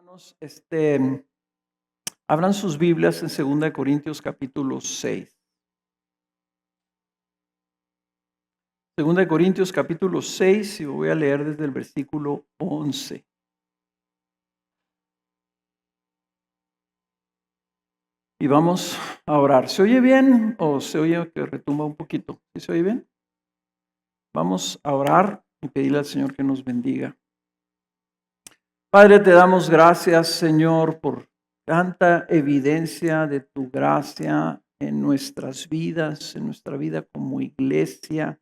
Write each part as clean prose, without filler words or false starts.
Hermanos, abran sus Biblias en 2 Corintios capítulo 6. 2 capítulo 6 y voy a leer desde el versículo 11. Y vamos a orar. ¿Se oye bien o se oye que retumba un poquito? ¿Sí se oye bien? Vamos a orar y pedirle al Señor que nos bendiga. Padre, te damos gracias, Señor, por tanta evidencia de tu gracia en nuestras vidas, en nuestra vida como iglesia,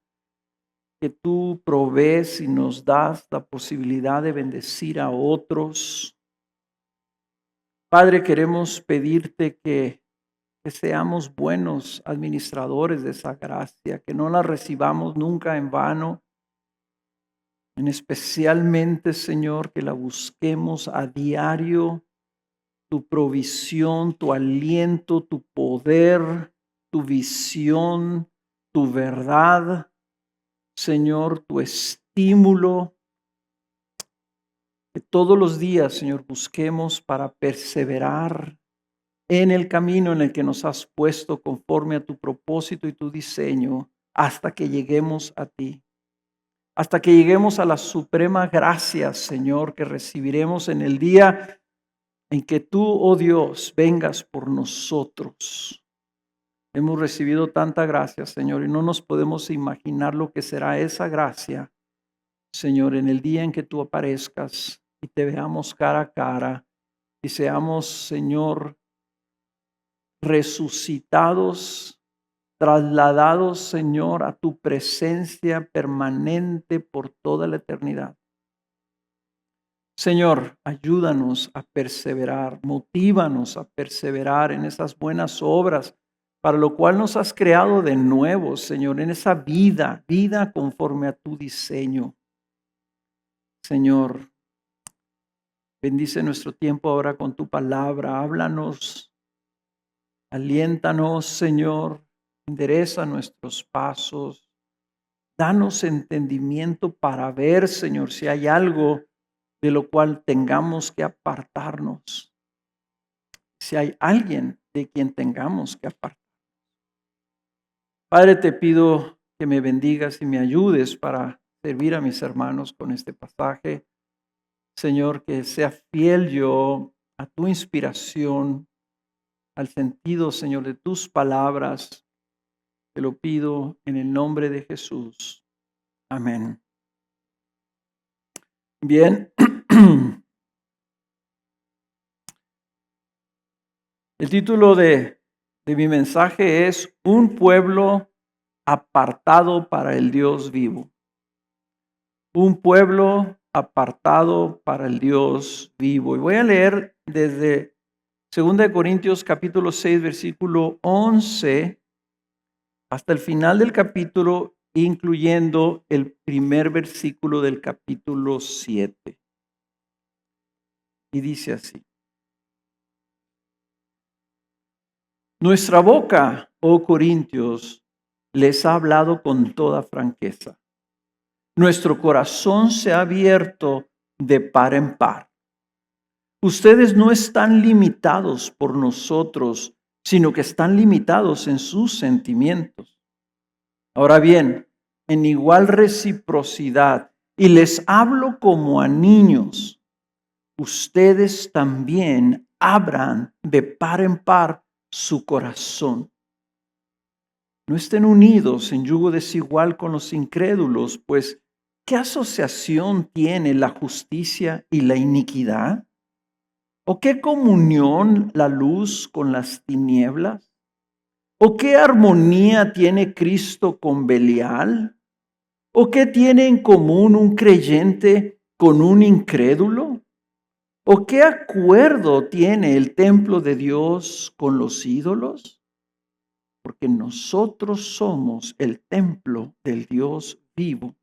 que tú provees y nos das la posibilidad de bendecir a otros. Padre, queremos pedirte que seamos buenos administradores de esa gracia, que no la recibamos nunca en vano, especialmente, Señor, que la busquemos a diario, tu provisión, tu aliento, tu poder, tu visión, tu verdad, Señor, tu estímulo, que todos los días, Señor, busquemos para perseverar en el camino en el que nos has puesto conforme a tu propósito y tu diseño, hasta que lleguemos a ti. Hasta que lleguemos a la suprema gracia, Señor, que recibiremos en el día en que tú, oh Dios, vengas por nosotros. Hemos recibido tanta gracia, Señor, y no nos podemos imaginar lo que será esa gracia, Señor, en el día en que tú aparezcas y te veamos cara a cara y seamos, Señor, resucitados, trasladados, Señor, a tu presencia permanente por toda la eternidad. Señor, ayúdanos a perseverar, motívanos a perseverar en esas buenas obras, para lo cual nos has creado de nuevo, Señor, en esa vida conforme a tu diseño. Señor, bendice nuestro tiempo ahora con tu palabra, háblanos, aliéntanos, Señor, endereza nuestros pasos, danos entendimiento para ver, Señor, si hay algo de lo cual tengamos que apartarnos. Si hay alguien de quien tengamos que apartar. Padre, te pido que me bendigas y me ayudes para servir a mis hermanos con este pasaje. Señor, que sea fiel yo a tu inspiración, al sentido, Señor, de tus palabras. Te lo pido en el nombre de Jesús. Amén. Bien. El título de mi mensaje es Un pueblo apartado para el Dios vivo. Un pueblo apartado para el Dios vivo. Y voy a leer desde 2 Corintios capítulo 6, versículo 11, hasta el final del capítulo, incluyendo el primer versículo del capítulo 7. Y dice así. Nuestra boca, oh Corintios, les ha hablado con toda franqueza. Nuestro corazón se ha abierto de par en par. Ustedes no están limitados por nosotros, sino que están limitados en sus sentimientos. Ahora bien, en igual reciprocidad, y les hablo como a niños, ustedes también abran de par en par su corazón. No estén unidos en yugo desigual con los incrédulos, pues ¿qué asociación tiene la justicia y la iniquidad? ¿O qué comunión la luz con las tinieblas? ¿O qué armonía tiene Cristo con Belial? ¿O qué tiene en común un creyente con un incrédulo? ¿O qué acuerdo tiene el templo de Dios con los ídolos? Porque nosotros somos el templo del Dios vivo.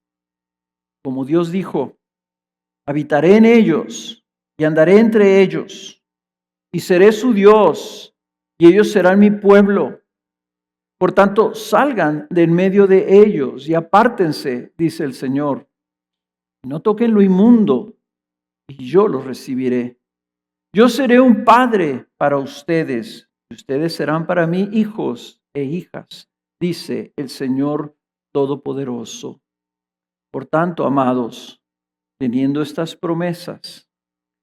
Como Dios dijo, habitaré en ellos y andaré entre ellos, y seré su Dios, y ellos serán mi pueblo. Por tanto, salgan de en medio de ellos y apártense, dice el Señor. No toquen lo inmundo, y yo los recibiré. Yo seré un padre para ustedes, y ustedes serán para mí hijos e hijas, dice el Señor Todopoderoso. Por tanto, amados, teniendo estas promesas,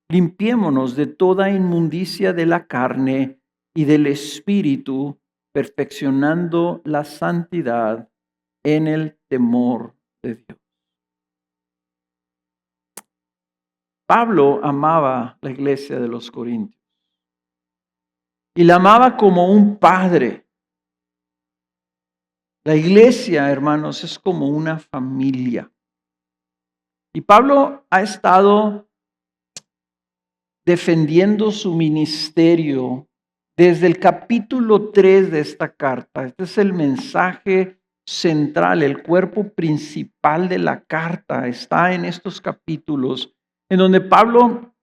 limpiémonos de toda inmundicia de la carne y del espíritu, perfeccionando la santidad en el temor de Dios. Pablo amaba la iglesia de los Corintios y la amaba como un padre. La iglesia, hermanos, es como una familia. Y Pablo ha estado defendiendo su ministerio desde el capítulo 3 de esta carta. Este es el mensaje central, el cuerpo principal de la carta. Está en estos capítulos en donde Pablo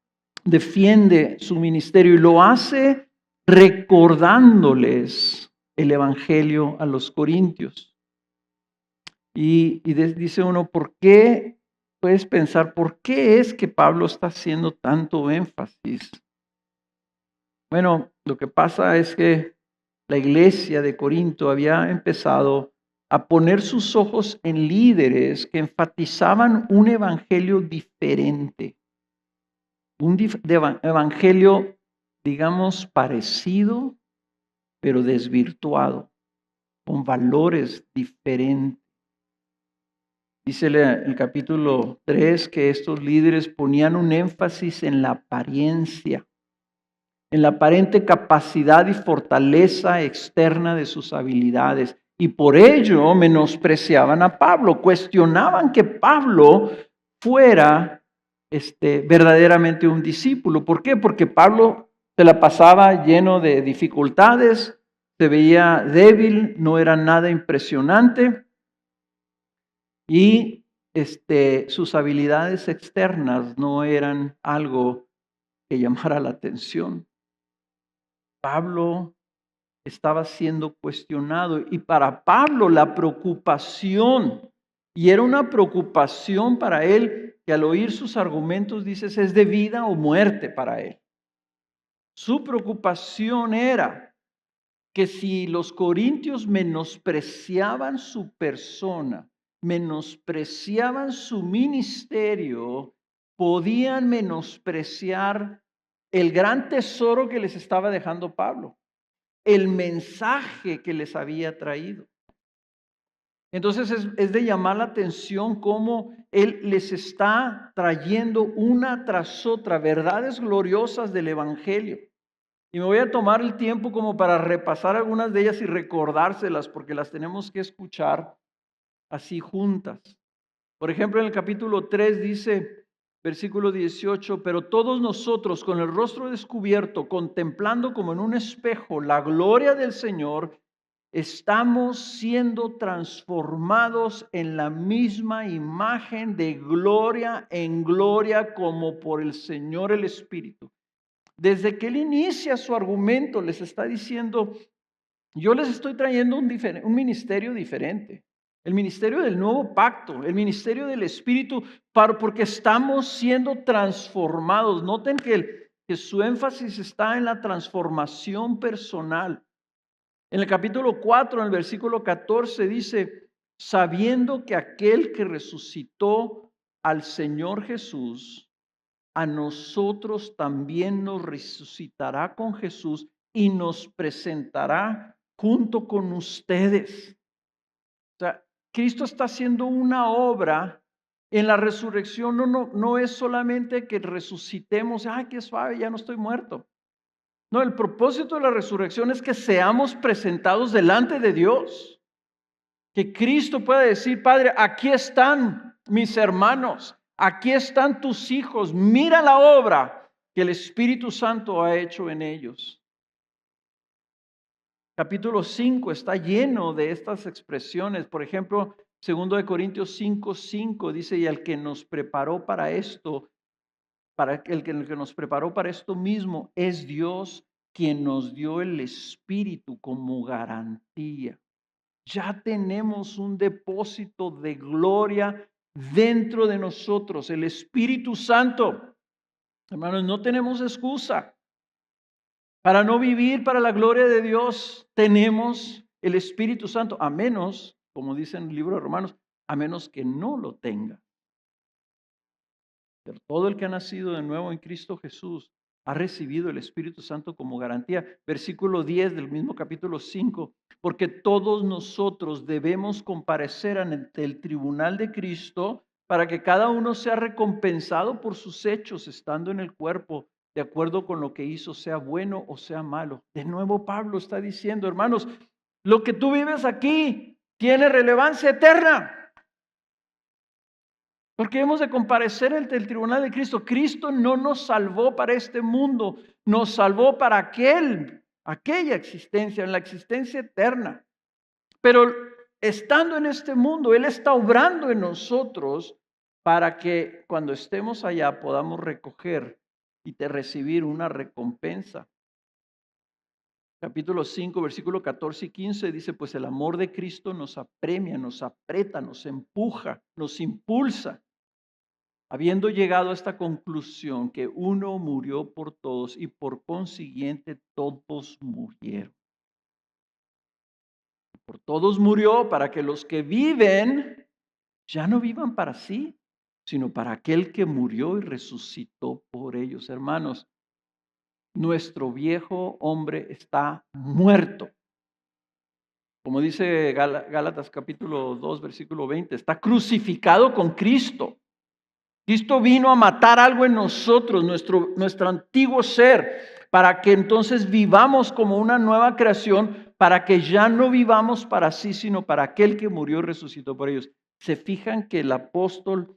defiende su ministerio y lo hace recordándoles el evangelio a los corintios. Dice uno, ¿por qué? Puedes pensar, ¿por qué es que Pablo está haciendo tanto énfasis? Bueno, lo que pasa es que la iglesia de Corinto había empezado a poner sus ojos en líderes que enfatizaban un evangelio diferente, evangelio, digamos, parecido, pero desvirtuado, con valores diferentes. Dice el capítulo 3 que estos líderes ponían un énfasis en la apariencia, en la aparente capacidad y fortaleza externa de sus habilidades. Y por ello menospreciaban a Pablo, cuestionaban que Pablo fuera verdaderamente un discípulo. ¿Por qué? Porque Pablo se la pasaba lleno de dificultades, se veía débil, no era nada impresionante. Y sus habilidades externas no eran algo que llamara la atención. Pablo estaba siendo cuestionado y para Pablo la preocupación, y era una preocupación para él que al oír sus argumentos dices es de vida o muerte para él. Su preocupación era que si los corintios menospreciaban su persona, menospreciaban su ministerio, podían menospreciar el gran tesoro que les estaba dejando Pablo, el mensaje que les había traído. Entonces es de llamar la atención cómo él les está trayendo una tras otra verdades gloriosas del Evangelio. Y me voy a tomar el tiempo como para repasar algunas de ellas y recordárselas porque las tenemos que escuchar así juntas. Por ejemplo, en el capítulo 3 dice, versículo 18, pero todos nosotros con el rostro descubierto, contemplando como en un espejo la gloria del Señor, estamos siendo transformados en la misma imagen de gloria en gloria como por el Señor el Espíritu. Desde que él inicia su argumento, les está diciendo, yo les estoy trayendo un ministerio diferente, el ministerio del nuevo pacto, el ministerio del Espíritu, porque estamos siendo transformados. Noten que su énfasis está en la transformación personal. En el capítulo 4, en el versículo 14, dice, sabiendo que aquel que resucitó al Señor Jesús, a nosotros también nos resucitará con Jesús y nos presentará junto con ustedes. O sea, Cristo está haciendo una obra en la resurrección. No es solamente que resucitemos, ay, qué suave, ya no estoy muerto. No, el propósito de la resurrección es que seamos presentados delante de Dios. Que Cristo pueda decir, Padre, aquí están mis hermanos. Aquí están tus hijos, mira la obra que el Espíritu Santo ha hecho en ellos. Capítulo 5 está lleno de estas expresiones. Por ejemplo, 2 Corintios 5:5 dice, y el que nos preparó para esto, el que nos preparó para esto mismo es Dios quien nos dio el Espíritu como garantía. Ya tenemos un depósito de gloria dentro de nosotros, el Espíritu Santo. Hermanos, no tenemos excusa. Para no vivir para la gloria de Dios, tenemos el Espíritu Santo, a menos, como dice en el libro de Romanos, a menos que no lo tenga. Pero todo el que ha nacido de nuevo en Cristo Jesús ha recibido el Espíritu Santo como garantía. Versículo 10 del mismo capítulo 5, porque todos nosotros debemos comparecer ante el tribunal de Cristo para que cada uno sea recompensado por sus hechos, estando en el cuerpo, de acuerdo con lo que hizo, sea bueno o sea malo. De nuevo Pablo está diciendo, hermanos, lo que tú vives aquí tiene relevancia eterna. Porque hemos de comparecer ante el tribunal de Cristo. Cristo no nos salvó para este mundo, nos salvó para aquella existencia, en la existencia eterna. Pero estando en este mundo, Él está obrando en nosotros para que cuando estemos allá podamos recoger y recibir una recompensa. Capítulo 5, versículo 14 y 15 dice, pues el amor de Cristo nos apremia, nos aprieta, nos empuja, nos impulsa. Habiendo llegado a esta conclusión que uno murió por todos y por consiguiente todos murieron. Por todos murió para que los que viven ya no vivan para sí, sino para aquel que murió y resucitó por ellos. Hermanos, nuestro viejo hombre está muerto. Como dice Gálatas capítulo 2, versículo 20, está crucificado con Cristo. Cristo vino a matar algo en nosotros, nuestro antiguo ser, para que entonces vivamos como una nueva creación, para que ya no vivamos para sí, sino para aquel que murió y resucitó por ellos. Se fijan que el apóstol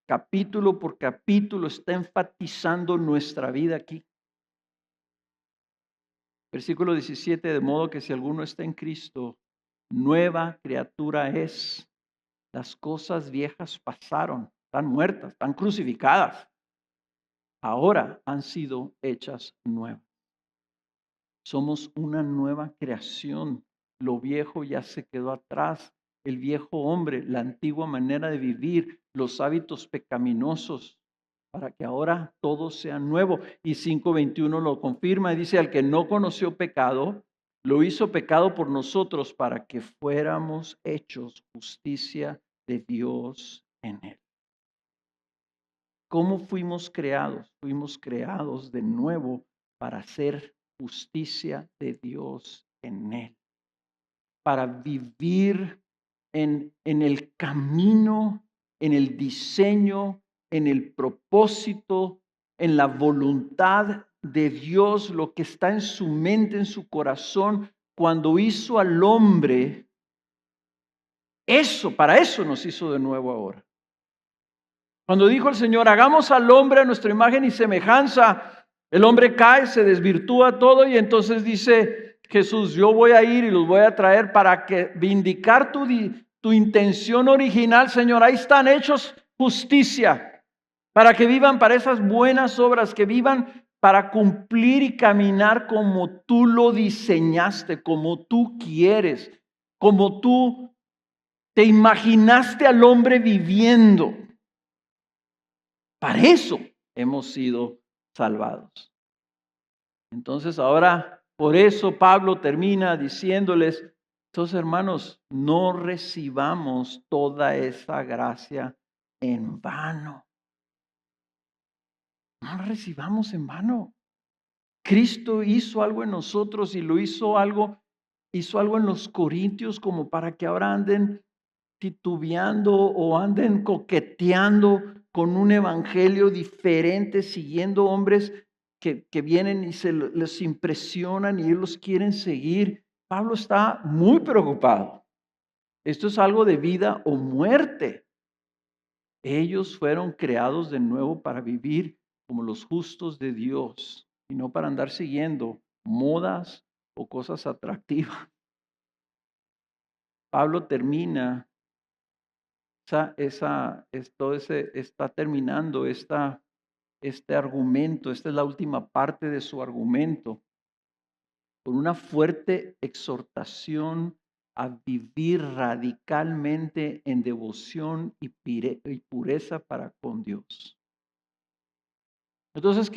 capítulo por capítulo está enfatizando nuestra vida aquí. Versículo 17, de modo que si alguno está en Cristo, nueva criatura es. Las cosas viejas pasaron. Están muertas, están crucificadas. Ahora han sido hechas nuevas. Somos una nueva creación. Lo viejo ya se quedó atrás. El viejo hombre, la antigua manera de vivir, los hábitos pecaminosos, para que ahora todo sea nuevo. Y 5:21 lo confirma y dice, al que no conoció pecado, lo hizo pecado por nosotros para que fuéramos hechos justicia de Dios en él. ¿Cómo fuimos creados? Fuimos creados de nuevo para hacer justicia de Dios en él, para vivir en el camino, en el diseño, en el propósito, en la voluntad de Dios, lo que está en su mente, en su corazón, cuando hizo al hombre. Para eso nos hizo de nuevo ahora. Cuando dijo el Señor, hagamos al hombre a nuestra imagen y semejanza, el hombre cae, se desvirtúa todo y entonces dice Jesús, yo voy a ir y los voy a traer para que vindicar tu intención original, Señor. Ahí están hechos justicia, para que vivan para esas buenas obras, que vivan para cumplir y caminar como tú lo diseñaste, como tú quieres, como tú te imaginaste al hombre viviendo. Para eso hemos sido salvados. Entonces ahora, por eso Pablo termina diciéndoles, entonces hermanos, no recibamos toda esa gracia en vano. No la recibamos en vano. Cristo hizo algo en nosotros y hizo algo en los corintios como para que ahora anden titubeando o anden coqueteando con un evangelio diferente, siguiendo hombres que vienen y les impresionan y ellos los quieren seguir. Pablo está muy preocupado. Esto es algo de vida o muerte. Ellos fueron creados de nuevo para vivir como los justos de Dios y no para andar siguiendo modas o cosas atractivas. Pablo termina está terminando este argumento, esta es la última parte de su argumento, con una fuerte exhortación a vivir radicalmente en devoción y pureza para con Dios. Entonces,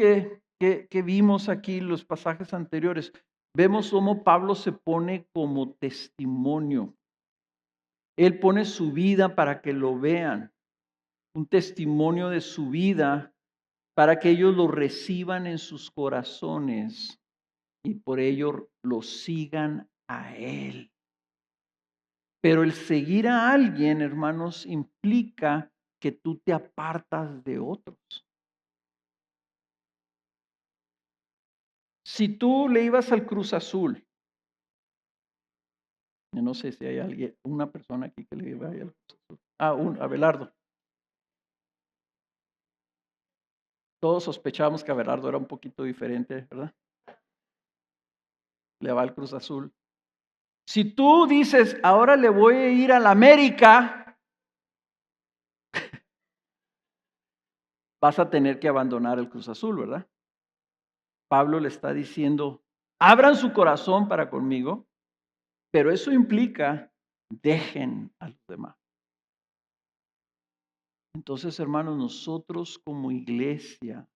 ¿Qué vimos aquí en los pasajes anteriores? Vemos cómo Pablo se pone como testimonio. Él pone su vida para que lo vean, un testimonio de su vida para que ellos lo reciban en sus corazones y por ello lo sigan a Él. Pero el seguir a alguien, hermanos, implica que tú te apartas de otros. Si tú le ibas al Cruz Azul, yo no sé si hay alguien, una persona aquí que le iba al Cruz Azul. Abelardo. Todos sospechamos que Abelardo era un poquito diferente, ¿verdad? Le va al Cruz Azul. Si tú dices, ahora le voy a ir a la América, vas a tener que abandonar el Cruz Azul, ¿verdad? Pablo le está diciendo, abran su corazón para conmigo, pero eso implica, dejen a los demás. Entonces, hermanos, nosotros como iglesia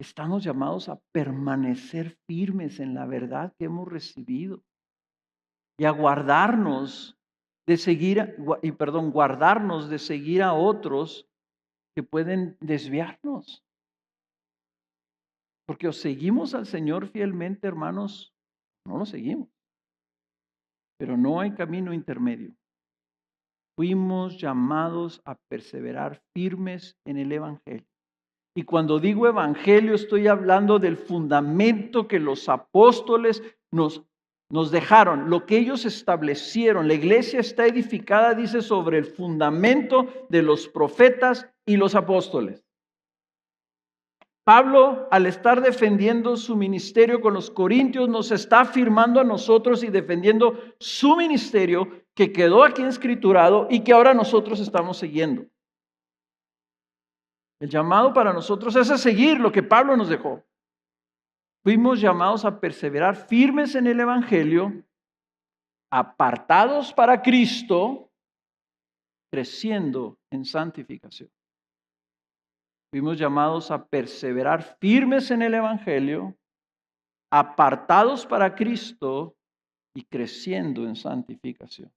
estamos llamados a permanecer firmes en la verdad que hemos recibido y a guardarnos de seguir, guardarnos de seguir a otros que pueden desviarnos. Porque o seguimos al Señor fielmente, hermanos, no lo seguimos. Pero no hay camino intermedio. Fuimos llamados a perseverar firmes en el Evangelio. Y cuando digo Evangelio, estoy hablando del fundamento que los apóstoles nos dejaron, lo que ellos establecieron. La iglesia está edificada, dice, sobre el fundamento de los profetas y los apóstoles. Pablo, al estar defendiendo su ministerio con los corintios, nos está afirmando a nosotros y defendiendo su ministerio que quedó aquí escriturado y que ahora nosotros estamos siguiendo. El llamado para nosotros es a seguir lo que Pablo nos dejó. Fuimos llamados a perseverar firmes en el Evangelio, apartados para Cristo, creciendo en santificación. Fuimos llamados a perseverar firmes en el Evangelio, apartados para Cristo y creciendo en santificación.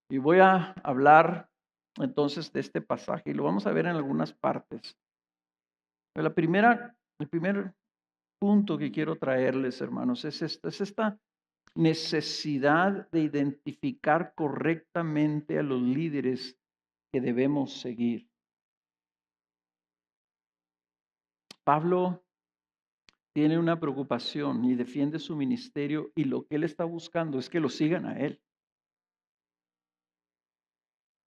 Y voy a hablar entonces de este pasaje y lo vamos a ver en algunas partes. El primer punto que quiero traerles, hermanos, es esta necesidad de identificar correctamente a los líderes que debemos seguir. Pablo tiene una preocupación y defiende su ministerio y lo que él está buscando es que lo sigan a él.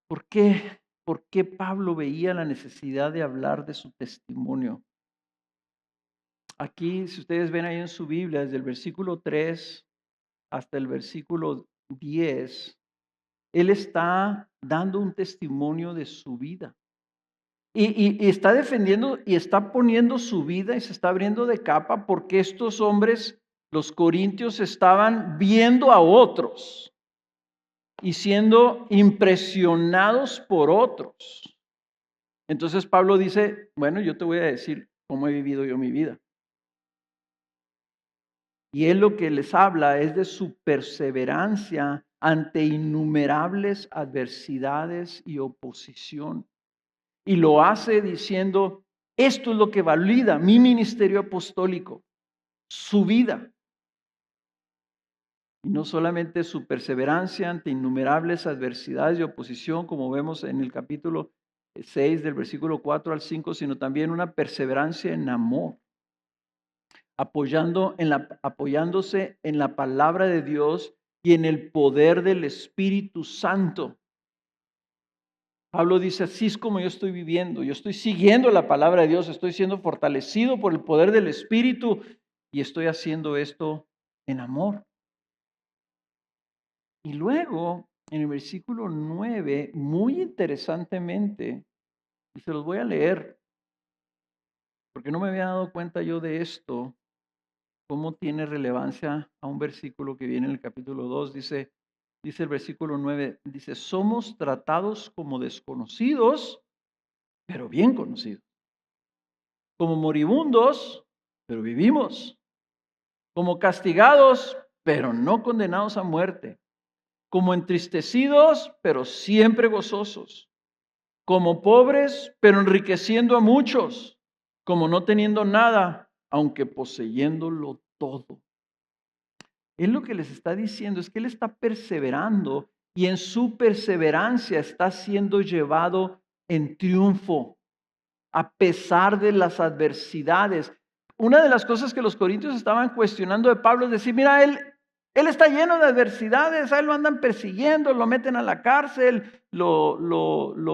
¿Por qué? ¿Por qué Pablo veía la necesidad de hablar de su testimonio? Aquí, si ustedes ven ahí en su Biblia, desde el versículo 3 hasta el versículo 10, él está dando un testimonio de su vida. Y está defendiendo y está poniendo su vida y se está abriendo de capa porque estos hombres, los corintios, estaban viendo a otros y siendo impresionados por otros. Entonces Pablo dice, bueno, yo te voy a decir cómo he vivido yo mi vida. Y él lo que les habla es de su perseverancia ante innumerables adversidades y oposición. Y lo hace diciendo, esto es lo que valida mi ministerio apostólico, su vida. Y no solamente su perseverancia ante innumerables adversidades y oposición, como vemos en el capítulo 6 del versículo 4 al 5, sino también una perseverancia en amor, apoyándose en la palabra de Dios y en el poder del Espíritu Santo. Pablo dice, así es como yo estoy viviendo, yo estoy siguiendo la palabra de Dios, estoy siendo fortalecido por el poder del Espíritu y estoy haciendo esto en amor. Y luego, en el versículo 9, muy interesantemente, y se los voy a leer, porque no me había dado cuenta yo de esto, cómo tiene relevancia a un versículo que viene en el capítulo 2, dice el versículo 9, dice, somos tratados como desconocidos, pero bien conocidos. como moribundos, pero vivimos, como castigados, pero no condenados a muerte, como entristecidos, pero siempre gozosos, como pobres, pero enriqueciendo a muchos, como no teniendo nada, aunque poseyéndolo todo. Él lo que les está diciendo es que él está perseverando y en su perseverancia está siendo llevado en triunfo a pesar de las adversidades. Una de las cosas que los corintios estaban cuestionando de Pablo es decir, mira, él está lleno de adversidades, a él lo andan persiguiendo, lo meten a la cárcel, lo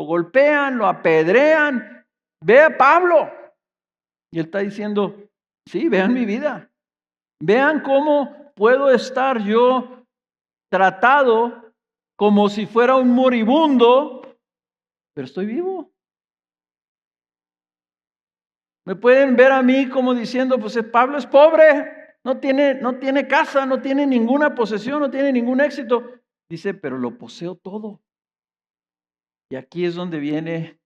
golpean, lo apedrean. Ve a Pablo. Y él está diciendo, sí, vean mi vida. Vean cómo puedo estar yo tratado como si fuera un moribundo, pero estoy vivo. Me pueden ver a mí como diciendo, pues Pablo es pobre, no tiene casa, no tiene ninguna posesión, no tiene ningún éxito. Dice, pero lo poseo todo. Y aquí es donde viene,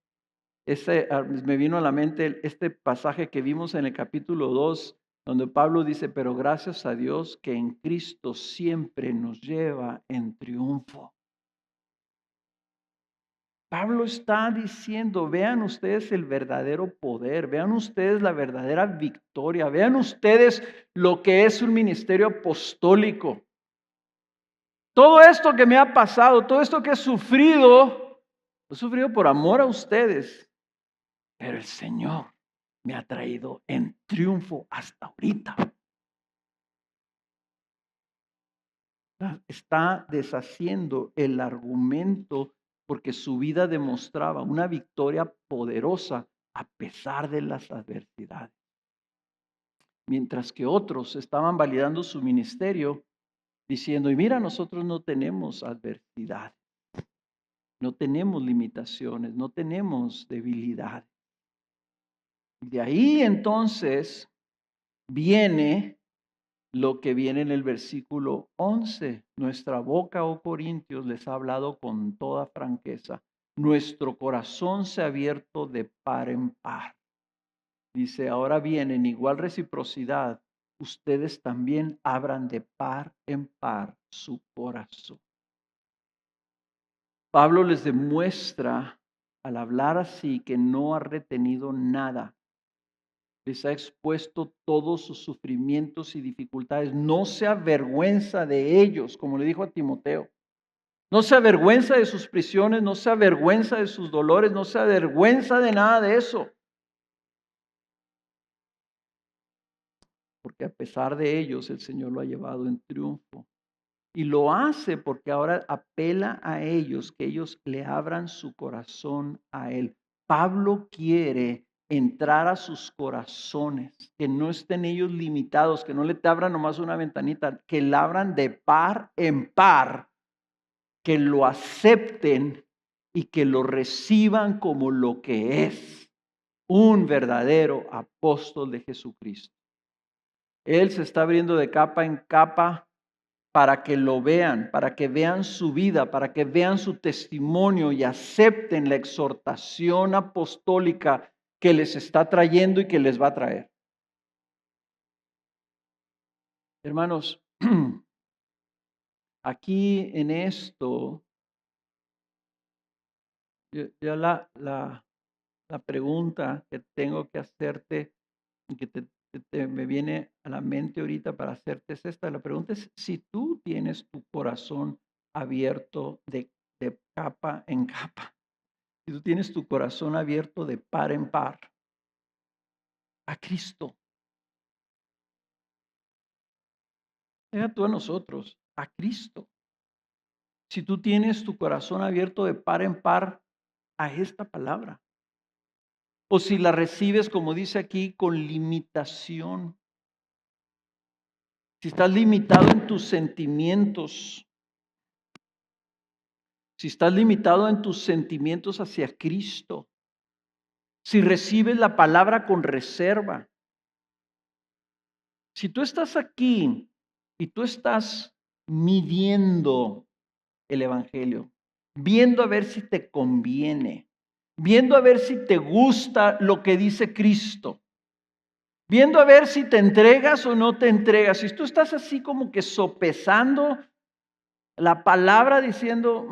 me vino a la mente este pasaje que vimos en el capítulo 2, donde Pablo dice, pero gracias a Dios que en Cristo siempre nos lleva en triunfo. Pablo está diciendo, vean ustedes el verdadero poder, vean ustedes la verdadera victoria, vean ustedes lo que es un ministerio apostólico. Todo esto que me ha pasado, todo esto que he sufrido, lo he sufrido por amor a ustedes, pero el Señor me ha traído en triunfo hasta ahorita. Está deshaciendo el argumento porque su vida demostraba una victoria poderosa a pesar de las adversidades. Mientras que otros estaban validando su ministerio diciendo, y mira, nosotros no tenemos adversidad, no tenemos limitaciones, no tenemos debilidad. De ahí entonces viene lo que viene en el versículo 11. Nuestra boca, oh Corintios, les ha hablado con toda franqueza. Nuestro corazón se ha abierto de par en par. Dice, ahora bien, en igual reciprocidad, ustedes también abran de par en par su corazón. Pablo les demuestra al hablar así que no ha retenido nada. Les ha expuesto todos sus sufrimientos y dificultades. No se avergüenza de ellos, como le dijo a Timoteo. No se avergüenza de sus prisiones, no se avergüenza de sus dolores, no se avergüenza de nada de eso. Porque a pesar de ellos, el Señor lo ha llevado en triunfo. Y lo hace porque ahora apela a ellos, que ellos le abran su corazón a Él. Pablo quiere entrar a sus corazones, que no estén ellos limitados, que no le te abran nomás una ventanita, que le abran de par en par, que lo acepten y que lo reciban como lo que es, un verdadero apóstol de Jesucristo. Él se está abriendo de capa en capa para que lo vean, para que vean su vida, para que vean su testimonio y acepten la exhortación apostólica que les está trayendo y que les va a traer. Hermanos, aquí en esto, ya la pregunta que tengo que hacerte y que me viene a la mente ahorita para hacerte es esta. La pregunta es si tú tienes tu corazón abierto de capa en capa. Si tú tienes tu corazón abierto de par en par a Cristo, deja tú a nosotros, a Cristo. Si tú tienes tu corazón abierto de par en par a esta palabra, o si la recibes, como dice aquí, con limitación, si estás limitado en tus sentimientos, si estás limitado en tus sentimientos hacia Cristo, si recibes la palabra con reserva, si tú estás aquí y tú estás midiendo el evangelio, viendo a ver si te conviene, viendo a ver si te gusta lo que dice Cristo, viendo a ver si te entregas o no te entregas. Si tú estás así como que sopesando la palabra diciendo,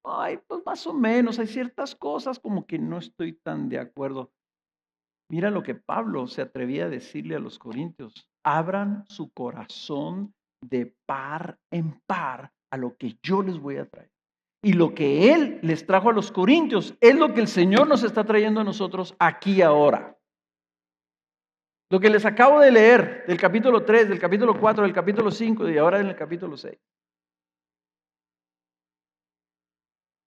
ay, pues más o menos, hay ciertas cosas como que no estoy tan de acuerdo. Mira lo que Pablo se atrevía a decirle a los corintios: abran su corazón de par en par a lo que yo les voy a traer. Y lo que él les trajo a los corintios es lo que el Señor nos está trayendo a nosotros aquí ahora. Lo que les acabo de leer del capítulo 3, del capítulo 4, del capítulo 5 y ahora en el capítulo 6.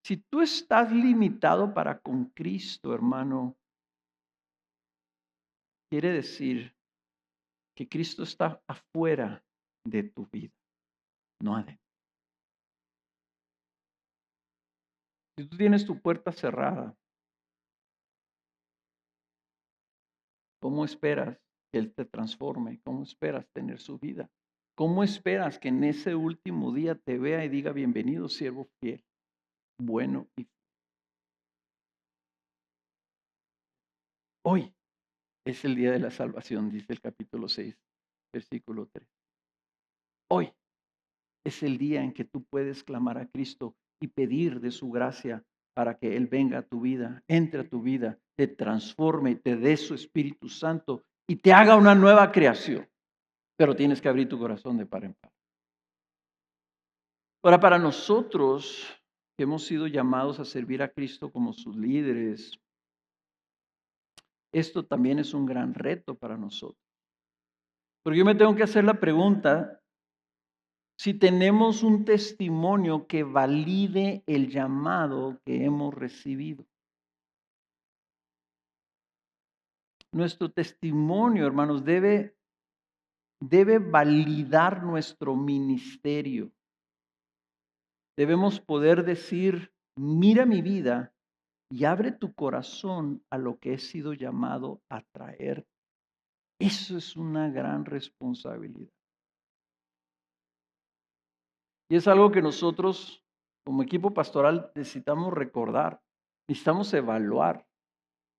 Si tú estás limitado para con Cristo, hermano, quiere decir que Cristo está afuera de tu vida, no adentro. Si tú tienes tu puerta cerrada, ¿cómo esperas que Él te transforme? ¿Cómo esperas tener su vida? ¿Cómo esperas que en ese último día te vea y diga: bienvenido, siervo fiel, bueno y hoy es el día de la salvación, dice el capítulo 6, versículo 3. Hoy es el día en que tú puedes clamar a Cristo y pedir de su gracia para que Él venga a tu vida, entre a tu vida, te transforme, te dé su Espíritu Santo y te haga una nueva creación. Pero tienes que abrir tu corazón de par en par. Ahora, para nosotros que hemos sido llamados a servir a Cristo como sus líderes, esto también es un gran reto para nosotros. Porque yo me tengo que hacer la pregunta si tenemos un testimonio que valide el llamado que hemos recibido. Nuestro testimonio, hermanos, debe validar nuestro ministerio. Debemos poder decir: mira mi vida y abre tu corazón a lo que he sido llamado a traer. Eso es una gran responsabilidad. Y es algo que nosotros, como equipo pastoral, necesitamos recordar, necesitamos evaluar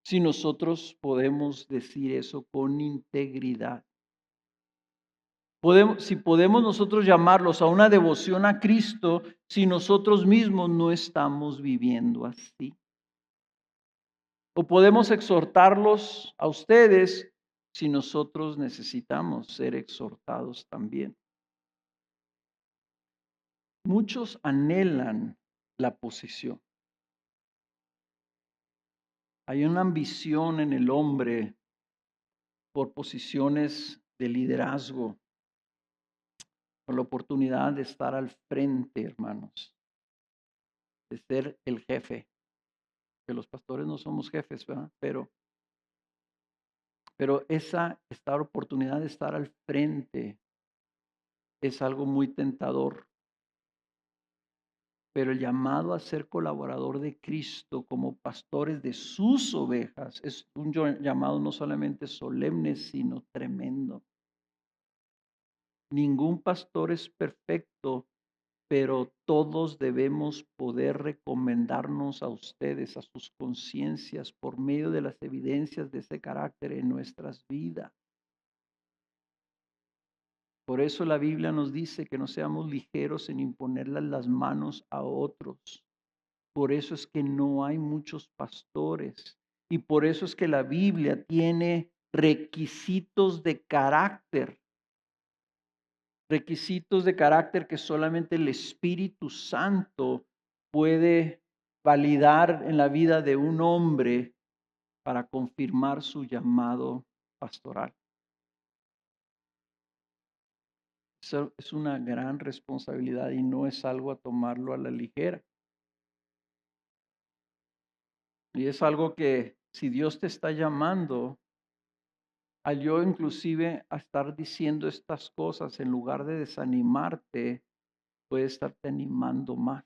si nosotros podemos decir eso con integridad. Si podemos nosotros llamarlos a una devoción a Cristo si nosotros mismos no estamos viviendo así. O podemos exhortarlos a ustedes si nosotros necesitamos ser exhortados también. Muchos anhelan la posición. Hay una ambición en el hombre por posiciones de liderazgo, por la oportunidad de estar al frente, hermanos, de ser el jefe. Que los pastores no somos jefes, ¿verdad? Pero esta oportunidad de estar al frente es algo muy tentador. Pero el llamado a ser colaborador de Cristo como pastores de sus ovejas es un llamado no solamente solemne, sino tremendo. Ningún pastor es perfecto, pero todos debemos poder recomendarnos a ustedes, a sus conciencias, por medio de las evidencias de ese carácter en nuestras vidas. Por eso la Biblia nos dice que no seamos ligeros en imponerle las manos a otros. Por eso es que no hay muchos pastores y por eso es que la Biblia tiene requisitos de carácter que solamente el Espíritu Santo puede validar en la vida de un hombre para confirmar su llamado pastoral. Eso es una gran responsabilidad y no es algo a tomarlo a la ligera. Y es algo que si Dios te está llamando, al yo inclusive a estar diciendo estas cosas, en lugar de desanimarte, puede estarte animando más.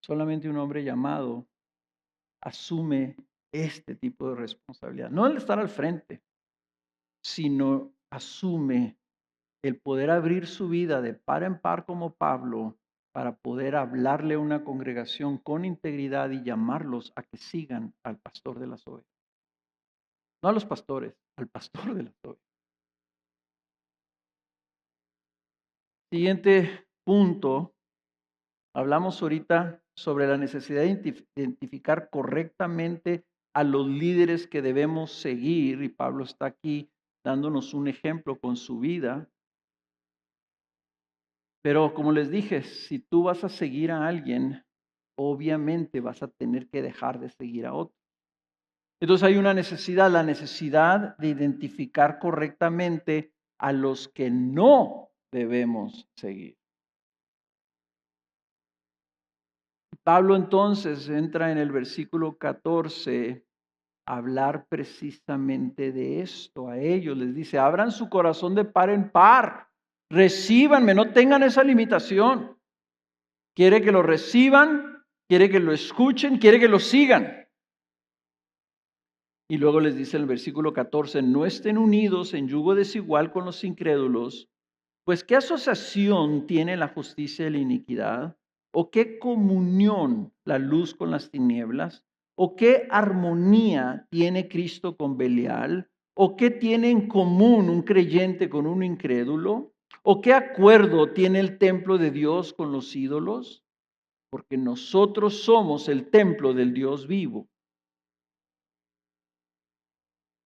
Solamente un hombre llamado asume este tipo de responsabilidad. No el estar al frente, sino asume el poder abrir su vida de par en par como Pablo para poder hablarle a una congregación con integridad y llamarlos a que sigan al pastor de las ovejas. no a los pastores, al pastor de las ovejas. Siguiente punto, hablamos ahorita sobre la necesidad de identificar correctamente a los líderes que debemos seguir, y Pablo está aquí dándonos un ejemplo con su vida. Pero como les dije, si tú vas a seguir a alguien, obviamente vas a tener que dejar de seguir a otro. Entonces hay una necesidad, la necesidad de identificar correctamente a los que no debemos seguir. Pablo entonces entra en el versículo 14 a hablar precisamente de esto. A ellos les dice, abran su corazón de par en par, recíbanme, no tengan esa limitación. Quiere que lo reciban, quiere que lo escuchen, quiere que lo sigan. Y luego les dice en el versículo 14, no estén unidos en yugo desigual con los incrédulos, pues ¿qué asociación tiene la justicia y la iniquidad? ¿O qué comunión la luz con las tinieblas? ¿O qué armonía tiene Cristo con Belial? ¿O qué tiene en común un creyente con un incrédulo? ¿O qué acuerdo tiene el templo de Dios con los ídolos? Porque nosotros somos el templo del Dios vivo.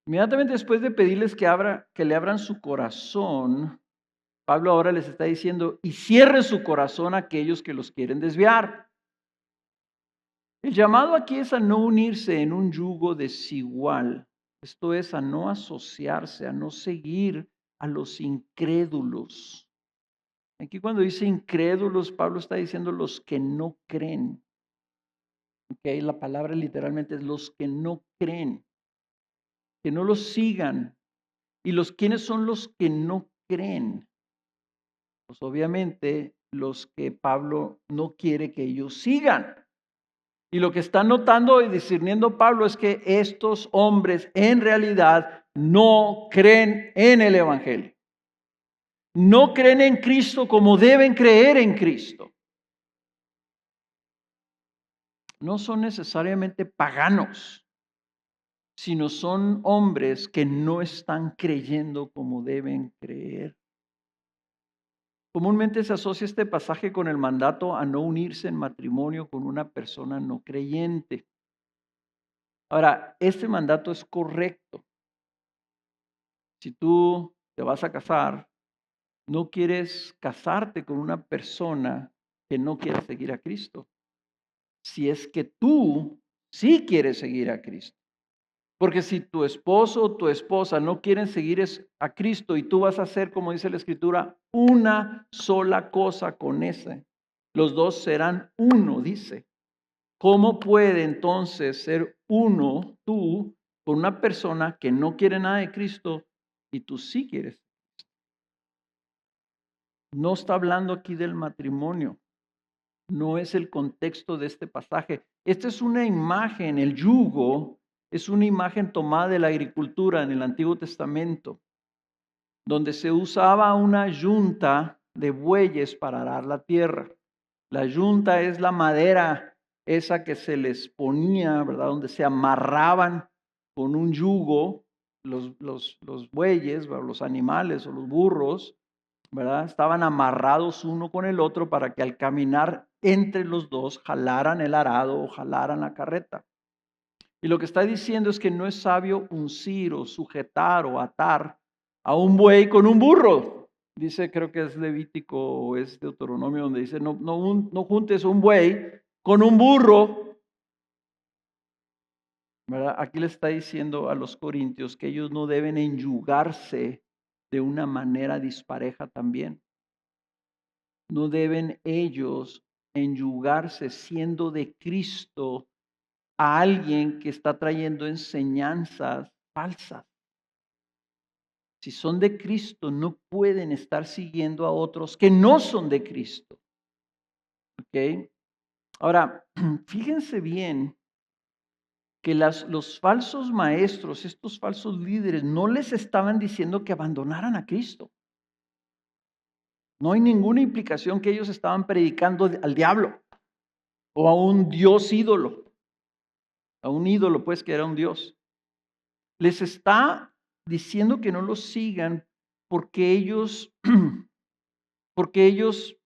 Inmediatamente después de pedirles que le abran su corazón, Pablo ahora les está diciendo, y cierre su corazón a aquellos que los quieren desviar. El llamado aquí es a no unirse en un yugo desigual. Esto es a no asociarse, a no seguir a los incrédulos. Aquí cuando dice incrédulos, Pablo está diciendo los que no creen. Okay, la palabra literalmente es los que no creen, que no los sigan. ¿Y quiénes son los que no creen? Pues obviamente los que Pablo no quiere que ellos sigan. Y lo que está notando y discerniendo Pablo es que estos hombres en realidad no creen en el Evangelio. No creen en Cristo como deben creer en Cristo. No son necesariamente paganos, sino son hombres que no están creyendo como deben creer. Comúnmente se asocia este pasaje con el mandato a no unirse en matrimonio con una persona no creyente. Ahora, este mandato es correcto. Si tú te vas a casar, no quieres casarte con una persona que no quiere seguir a Cristo. Si es que tú sí quieres seguir a Cristo. Porque si tu esposo o tu esposa no quieren seguir a Cristo y tú vas a hacer, como dice la Escritura, una sola cosa con ese, los dos serán uno, dice. ¿Cómo puede entonces ser uno tú con una persona que no quiere nada de Cristo y tú sí quieres? No está hablando aquí del matrimonio. No es el contexto de este pasaje. Esta es una imagen, el yugo es una imagen tomada de la agricultura en el Antiguo Testamento, donde se usaba una yunta de bueyes para arar la tierra. La yunta es la madera esa que se les ponía, ¿verdad? Donde se amarraban con un yugo los bueyes, los animales o los burros, ¿verdad? Estaban amarrados uno con el otro para que al caminar entre los dos jalaran el arado o jalaran la carreta. Y lo que está diciendo es que no es sabio uncir o sujetar o atar a un buey con un burro. Dice, creo que es Levítico o es Deuteronomio donde dice, no juntes un buey con un burro. ¿Verdad? Aquí le está diciendo a los corintios que ellos no deben enyugarse de una manera dispareja también. No deben ellos enyugarse siendo de Cristo a alguien que está trayendo enseñanzas falsas. Si son de Cristo, no pueden estar siguiendo a otros que no son de Cristo. ¿Ok? Ahora, fíjense bien que los falsos maestros, estos falsos líderes, no les estaban diciendo que abandonaran a Cristo. No hay ninguna implicación que ellos estaban predicando al diablo o a un dios ídolo. A un ídolo, pues, que era un dios. Les está diciendo que no los sigan porque ellos, porque ellos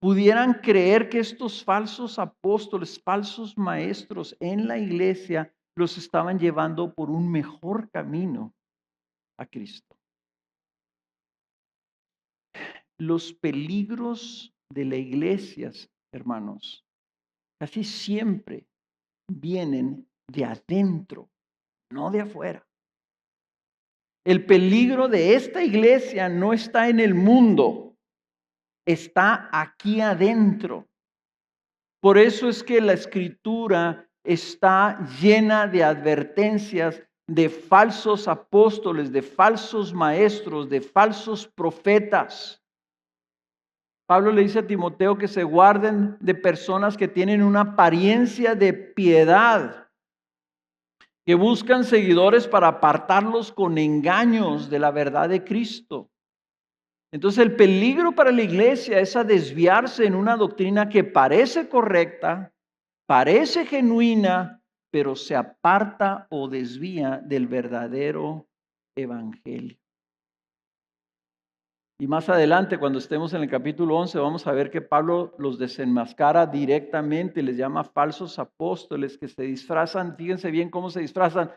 pudieran creer que estos falsos apóstoles, falsos maestros en la iglesia los estaban llevando por un mejor camino a Cristo. Los peligros de la iglesia, hermanos, casi siempre vienen de adentro, no de afuera. El peligro de esta iglesia no está en el mundo, está aquí adentro. Por eso es que la escritura está llena de advertencias de falsos apóstoles, de falsos maestros, de falsos profetas. Pablo le dice a Timoteo que se guarden de personas que tienen una apariencia de piedad, que buscan seguidores para apartarlos con engaños de la verdad de Cristo. Entonces el peligro para la iglesia es a desviarse en una doctrina que parece correcta, parece genuina, pero se aparta o desvía del verdadero evangelio. Y más adelante, cuando estemos en el capítulo 11, vamos a ver que Pablo los desenmascara directamente, les llama falsos apóstoles que se disfrazan, fíjense bien cómo se disfrazan,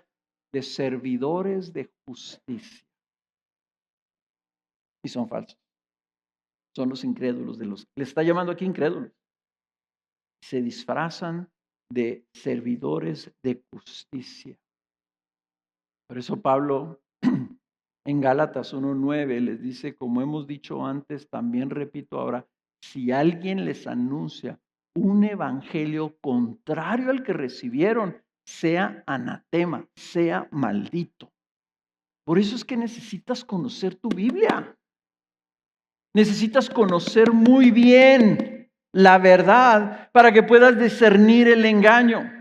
de servidores de justicia. Y son falsos. Son los incrédulos de los. Le está llamando aquí incrédulos. Se disfrazan de servidores de justicia. Por eso Pablo en Gálatas 1:9 les dice, como hemos dicho antes, también repito ahora, si alguien les anuncia un evangelio contrario al que recibieron, sea anatema, sea maldito. Por eso es que necesitas conocer tu Biblia. Necesitas conocer muy bien la verdad para que puedas discernir el engaño.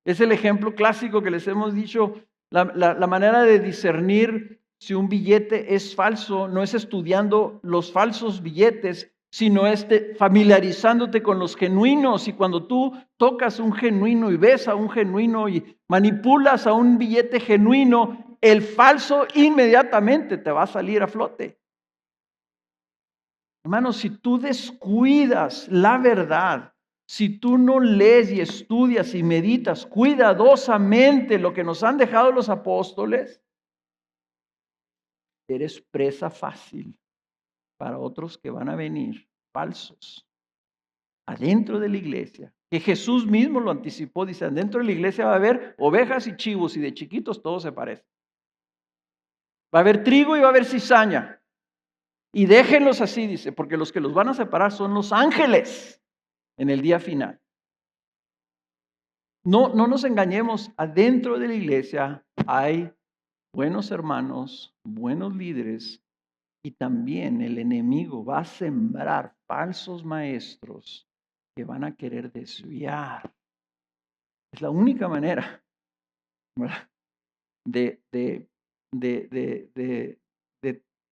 Es el ejemplo clásico que les hemos dicho. La manera de discernir si un billete es falso no es estudiando los falsos billetes, sino familiarizándote con los genuinos. Y cuando tú tocas un genuino y ves a un genuino y manipulas a un billete genuino, el falso inmediatamente te va a salir a flote. Hermano, si tú descuidas la verdad, si tú no lees y estudias y meditas cuidadosamente lo que nos han dejado los apóstoles, eres presa fácil para otros que van a venir falsos adentro de la iglesia. Que Jesús mismo lo anticipó, dice, adentro de la iglesia va a haber ovejas y chivos y de chiquitos todos se parecen. Va a haber trigo y va a haber cizaña. Y déjenlos así, dice, porque los que los van a separar son los ángeles en el día final. No nos engañemos, adentro de la iglesia hay buenos hermanos, buenos líderes, y también el enemigo va a sembrar falsos maestros que van a querer desviar. Es la única manera, ¿verdad?, de, de, de, de, de,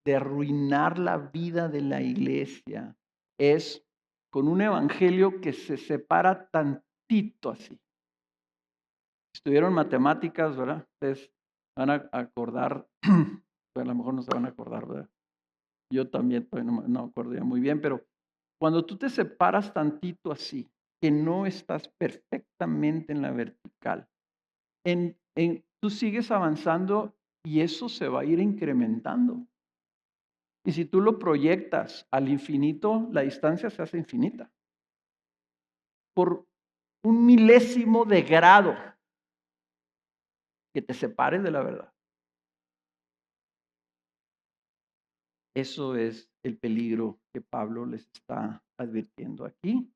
de arruinar la vida de la iglesia. Es con un evangelio que se separa tantito así. Estudiaron matemáticas, ¿verdad? Ustedes van a acordar, a lo mejor no se van a acordar, ¿verdad? Yo también no acordé muy bien, pero cuando tú te separas tantito así, que no estás perfectamente en la vertical, tú sigues avanzando y eso se va a ir incrementando. Y si tú lo proyectas al infinito, la distancia se hace infinita. Por un milésimo de grado que te separes de la verdad. Eso es el peligro que Pablo les está advirtiendo aquí.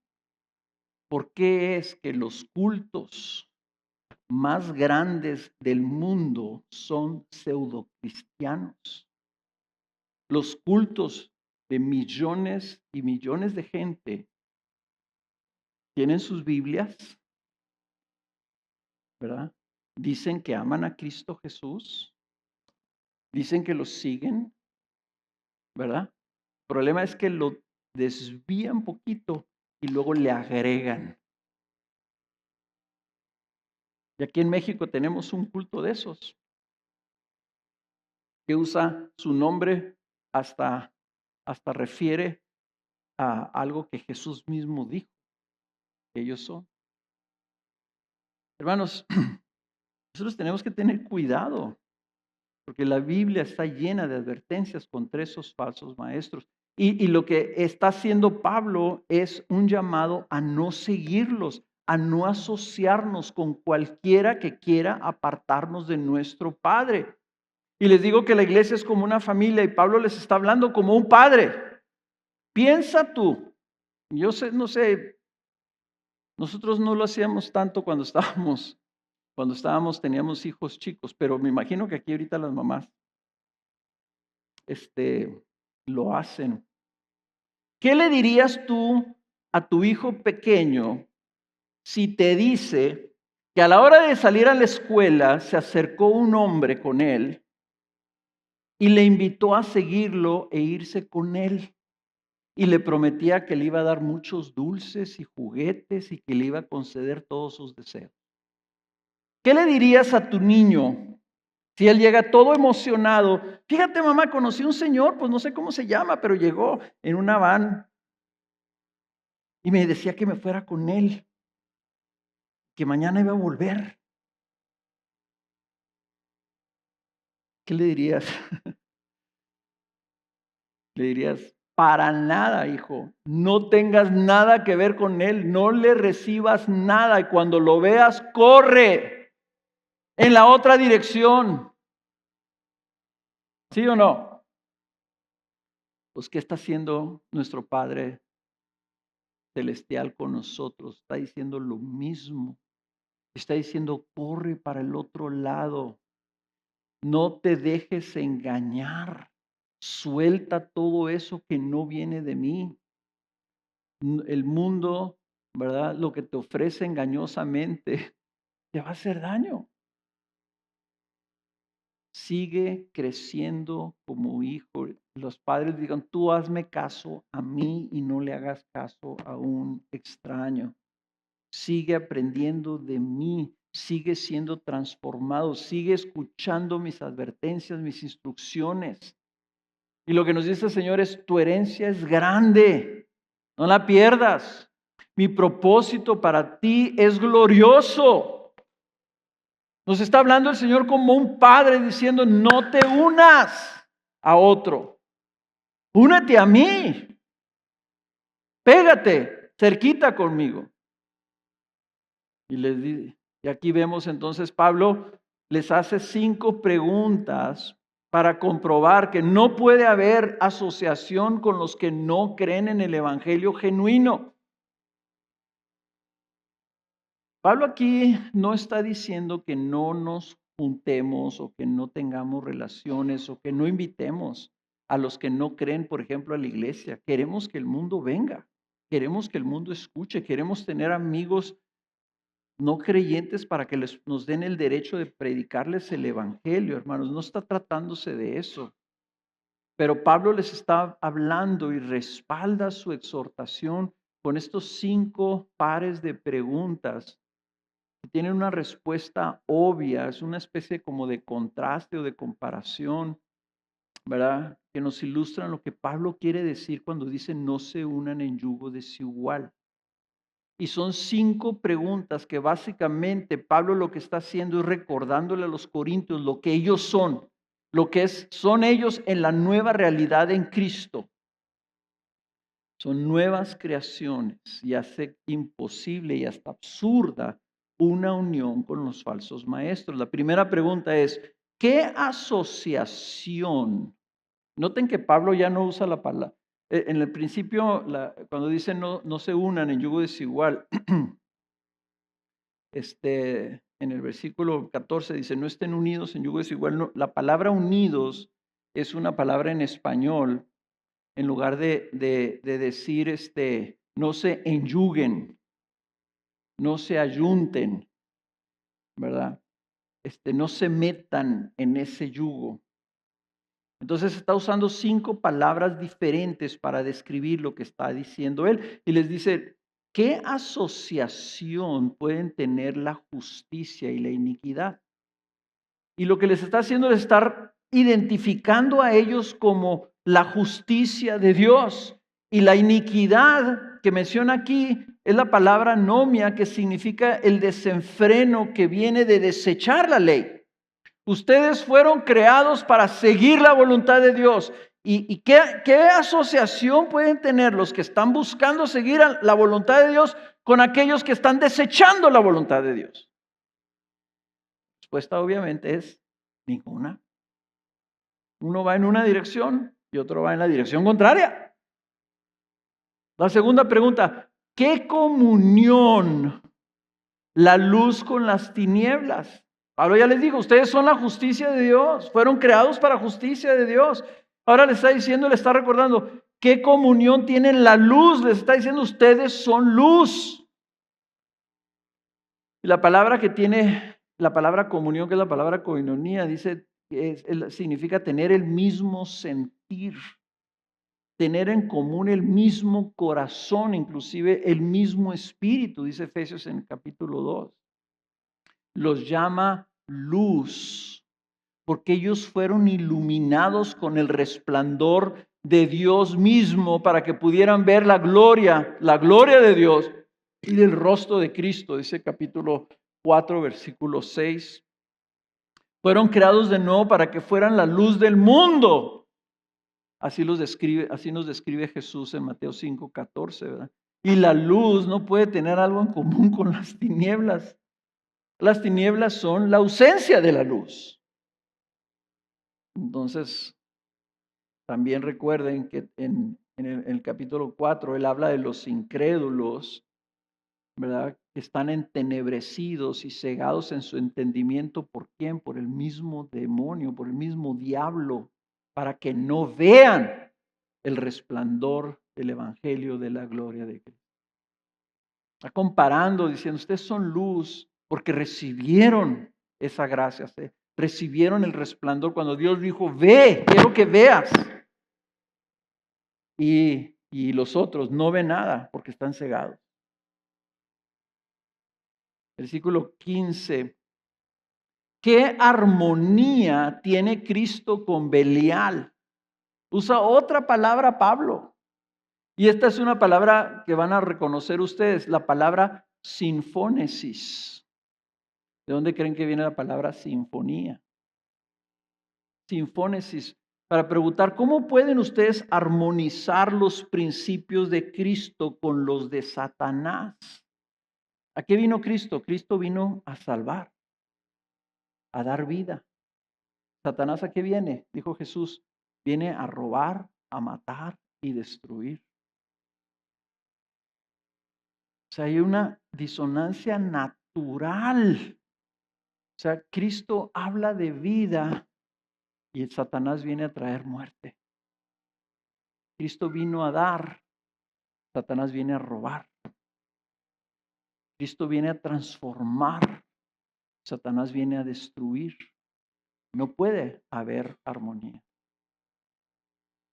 ¿Por qué es que los cultos más grandes del mundo son pseudocristianos? Los cultos de millones y millones de gente tienen sus Biblias, ¿verdad? Dicen que aman a Cristo Jesús, dicen que lo siguen, ¿verdad? El problema es que lo desvían poquito y luego le agregan. Y aquí en México tenemos un culto de esos, que usa su nombre hasta refiere a algo que Jesús mismo dijo que ellos son. Hermanos, nosotros tenemos que tener cuidado, porque la Biblia está llena de advertencias contra esos falsos maestros. Y lo que está haciendo Pablo es un llamado a no seguirlos, a no asociarnos con cualquiera que quiera apartarnos de nuestro Padre. Y les digo que la iglesia es como una familia y Pablo les está hablando como un padre. Piensa tú, yo sé, no sé, nosotros no lo hacíamos tanto teníamos hijos chicos, pero me imagino que aquí ahorita las mamás, lo hacen. ¿Qué le dirías tú a tu hijo pequeño si te dice que a la hora de salir a la escuela se acercó un hombre con él y le invitó a seguirlo e irse con él? Y le prometía que le iba a dar muchos dulces y juguetes y que le iba a conceder todos sus deseos. ¿Qué le dirías a tu niño si él llega todo emocionado? Fíjate, mamá, conocí a un señor, pues no sé cómo se llama, pero llegó en una van y me decía que me fuera con él, que mañana iba a volver. ¿Qué le dirías? Le dirías, para nada, hijo, no tengas nada que ver con él, no le recibas nada y cuando lo veas, corre en la otra dirección. ¿Sí o no? Pues, ¿qué está haciendo nuestro Padre celestial con nosotros? Está diciendo lo mismo. Está diciendo, corre para el otro lado. No te dejes engañar. Suelta todo eso que no viene de mí. El mundo, ¿verdad? Lo que te ofrece engañosamente te va a hacer daño. Sigue creciendo como hijo. Los padres digan, tú hazme caso a mí y no le hagas caso a un extraño. Sigue aprendiendo de mí, sigue siendo transformado, sigue escuchando mis advertencias, mis instrucciones. Y lo que nos dice el Señor es, tu herencia es grande, no la pierdas. Mi propósito para ti es glorioso. Nos está hablando el Señor como un padre diciendo, no te unas a otro. Únete a mí. Pégate cerquita conmigo. Y aquí vemos entonces Pablo les hace 5 preguntas para comprobar que no puede haber asociación con los que no creen en el evangelio genuino. Pablo aquí no está diciendo que no nos juntemos o que no tengamos relaciones o que no invitemos a los que no creen, por ejemplo, a la iglesia. Queremos que el mundo venga, queremos que el mundo escuche, queremos tener amigos no creyentes para que nos den el derecho de predicarles el evangelio, hermanos. No está tratándose de eso. Pero Pablo les está hablando y respalda su exhortación con estos 5 pares de preguntas que tienen una respuesta obvia, es una especie como de contraste o de comparación, ¿verdad? Que nos ilustran lo que Pablo quiere decir cuando dice no se unan en yugo desigual. Y son 5 preguntas que básicamente Pablo lo que está haciendo es recordándole a los corintios lo que ellos son, son ellos en la nueva realidad en Cristo. Son nuevas creaciones y hace imposible y hasta absurda una unión con los falsos maestros. La primera pregunta es, ¿qué asociación? Noten que Pablo ya no usa la palabra. En el principio, cuando dice no se unan en yugo desigual, en el versículo 14 dice, no estén unidos en yugo desigual. No, la palabra unidos es una palabra en español, en lugar de decir, no se enyuguen, no se ayunten, ¿verdad? No se metan en ese yugo. Entonces está usando 5 palabras diferentes para describir lo que está diciendo él. Y les dice, ¿qué asociación pueden tener la justicia y la iniquidad? Y lo que les está haciendo es estar identificando a ellos como la justicia de Dios. Y la iniquidad que menciona aquí es la palabra nomia, que significa el desenfreno que viene de desechar la ley. Ustedes fueron creados para seguir la voluntad de Dios. ¿Y qué asociación pueden tener los que están buscando seguir la voluntad de Dios con aquellos que están desechando la voluntad de Dios? La respuesta obviamente es ninguna. Uno va en una dirección y otro va en la dirección contraria. La segunda pregunta, ¿qué comunión la luz con las tinieblas? Pablo ya les dijo, ustedes son la justicia de Dios, fueron creados para justicia de Dios. Ahora les está diciendo, le está recordando, ¿qué comunión tienen la luz? Les está diciendo, ustedes son luz. Y la palabra que tiene, la palabra comunión, que es la palabra koinonía, dice, significa tener el mismo sentir, tener en común el mismo corazón, inclusive el mismo espíritu, dice Efesios en el capítulo 2. Los llama luz, porque ellos fueron iluminados con el resplandor de Dios mismo para que pudieran ver la gloria de Dios y del rostro de Cristo, dice capítulo 4, versículo 6. Fueron creados de nuevo para que fueran la luz del mundo. Así nos describe Jesús en Mateo 5, 14, ¿verdad? Y la luz no puede tener algo en común con las tinieblas. Las tinieblas son la ausencia de la luz. Entonces, también recuerden que en el capítulo 4, él habla de los incrédulos, ¿verdad? Que están entenebrecidos y cegados en su entendimiento. ¿Por quién? Por el mismo demonio, por el mismo diablo, para que no vean el resplandor del evangelio de la gloria de Cristo. Está comparando, diciendo, ustedes son luz porque recibieron esa gracia, recibieron el resplandor cuando Dios dijo, ve, quiero que veas. Y los otros no ven nada porque están cegados. Versículo 15. ¿Qué armonía tiene Cristo con Belial? Usa otra palabra Pablo. Y esta es una palabra que van a reconocer ustedes, la palabra sinfónesis. ¿De dónde creen que viene la palabra sinfonía? Sinfónesis. Para preguntar, ¿cómo pueden ustedes armonizar los principios de Cristo con los de Satanás? ¿A qué vino Cristo? Cristo vino a salvar, a dar vida. ¿Satanás a qué viene? Dijo Jesús, viene a robar, a matar y destruir. O sea, hay una disonancia natural. O sea, Cristo habla de vida y el Satanás viene a traer muerte. Cristo vino a dar, Satanás viene a robar. Cristo viene a transformar, Satanás viene a destruir. No puede haber armonía.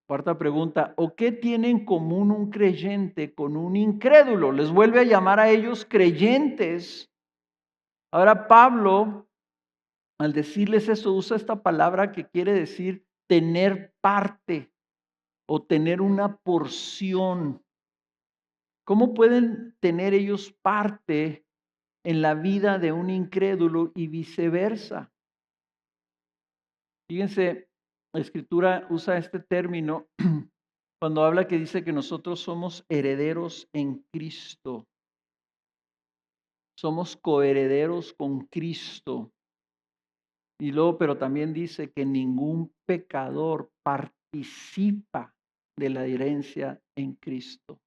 Cuarta pregunta, ¿o qué tiene en común un creyente con un incrédulo? Les vuelve a llamar a ellos creyentes. Ahora Pablo, al decirles eso, usa esta palabra que quiere decir tener parte o tener una porción. ¿Cómo pueden tener ellos parte en la vida de un incrédulo y viceversa? Fíjense, la Escritura usa este término cuando habla que dice que nosotros somos herederos en Cristo. Somos coherederos con Cristo. Y luego, pero también dice que ningún pecador participa de la herencia en Cristo.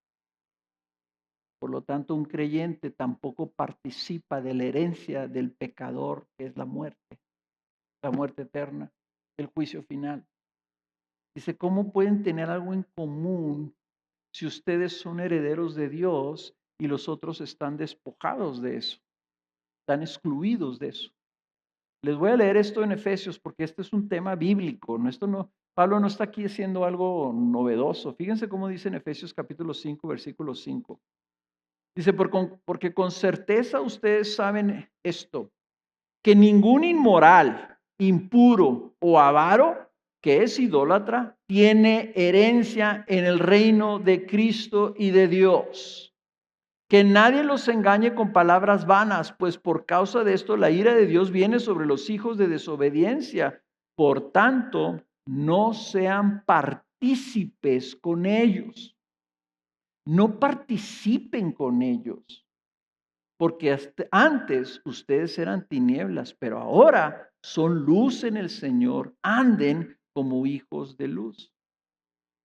Por lo tanto, un creyente tampoco participa de la herencia del pecador, que es la muerte eterna, el juicio final. Dice, ¿cómo pueden tener algo en común si ustedes son herederos de Dios y los otros están despojados de eso? Están excluidos de eso. Les voy a leer esto en Efesios porque este es un tema bíblico. Pablo no está aquí haciendo algo novedoso. Fíjense cómo dice en Efesios capítulo 5, versículo 5. Dice, porque con certeza ustedes saben esto, que ningún inmoral, impuro o avaro que es idólatra tiene herencia en el reino de Cristo y de Dios. Que nadie los engañe con palabras vanas, pues por causa de esto la ira de Dios viene sobre los hijos de desobediencia. Por tanto, no sean partícipes con ellos. No participen con ellos, porque antes ustedes eran tinieblas, pero ahora son luz en el Señor. Anden como hijos de luz.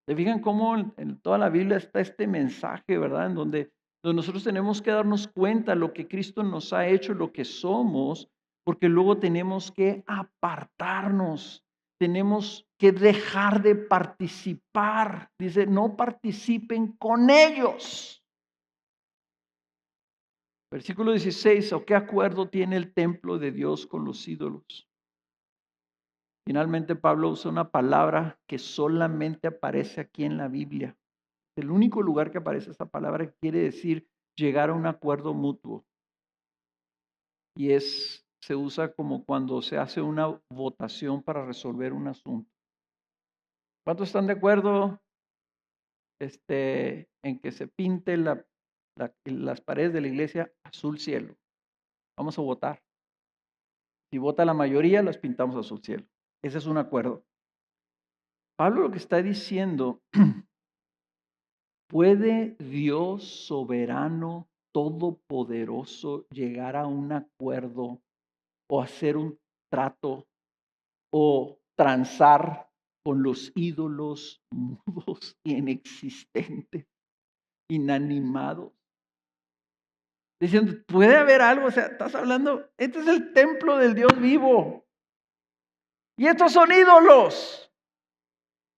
¿Se fijan cómo en toda la Biblia está este mensaje, verdad? En donde nosotros tenemos que darnos cuenta de lo que Cristo nos ha hecho, lo que somos, porque luego tenemos que apartarnos, tenemos que dejar de participar. Dice, no participen con ellos. Versículo 16, ¿o qué acuerdo tiene el templo de Dios con los ídolos? Finalmente Pablo usa una palabra que solamente aparece aquí en la Biblia. El único lugar que aparece esta palabra que quiere decir llegar a un acuerdo mutuo. Y se usa como cuando se hace una votación para resolver un asunto. ¿Cuántos están de acuerdo en que se pinte las paredes de la iglesia azul cielo? Vamos a votar. Si vota la mayoría, las pintamos azul cielo. Ese es un acuerdo. Pablo lo que está diciendo, ¿puede Dios soberano, todopoderoso, llegar a un acuerdo o hacer un trato o transar con los ídolos mudos, inexistentes, inanimados? Diciendo, ¿puede haber algo? O sea, estás hablando, este es el templo del Dios vivo y estos son ídolos.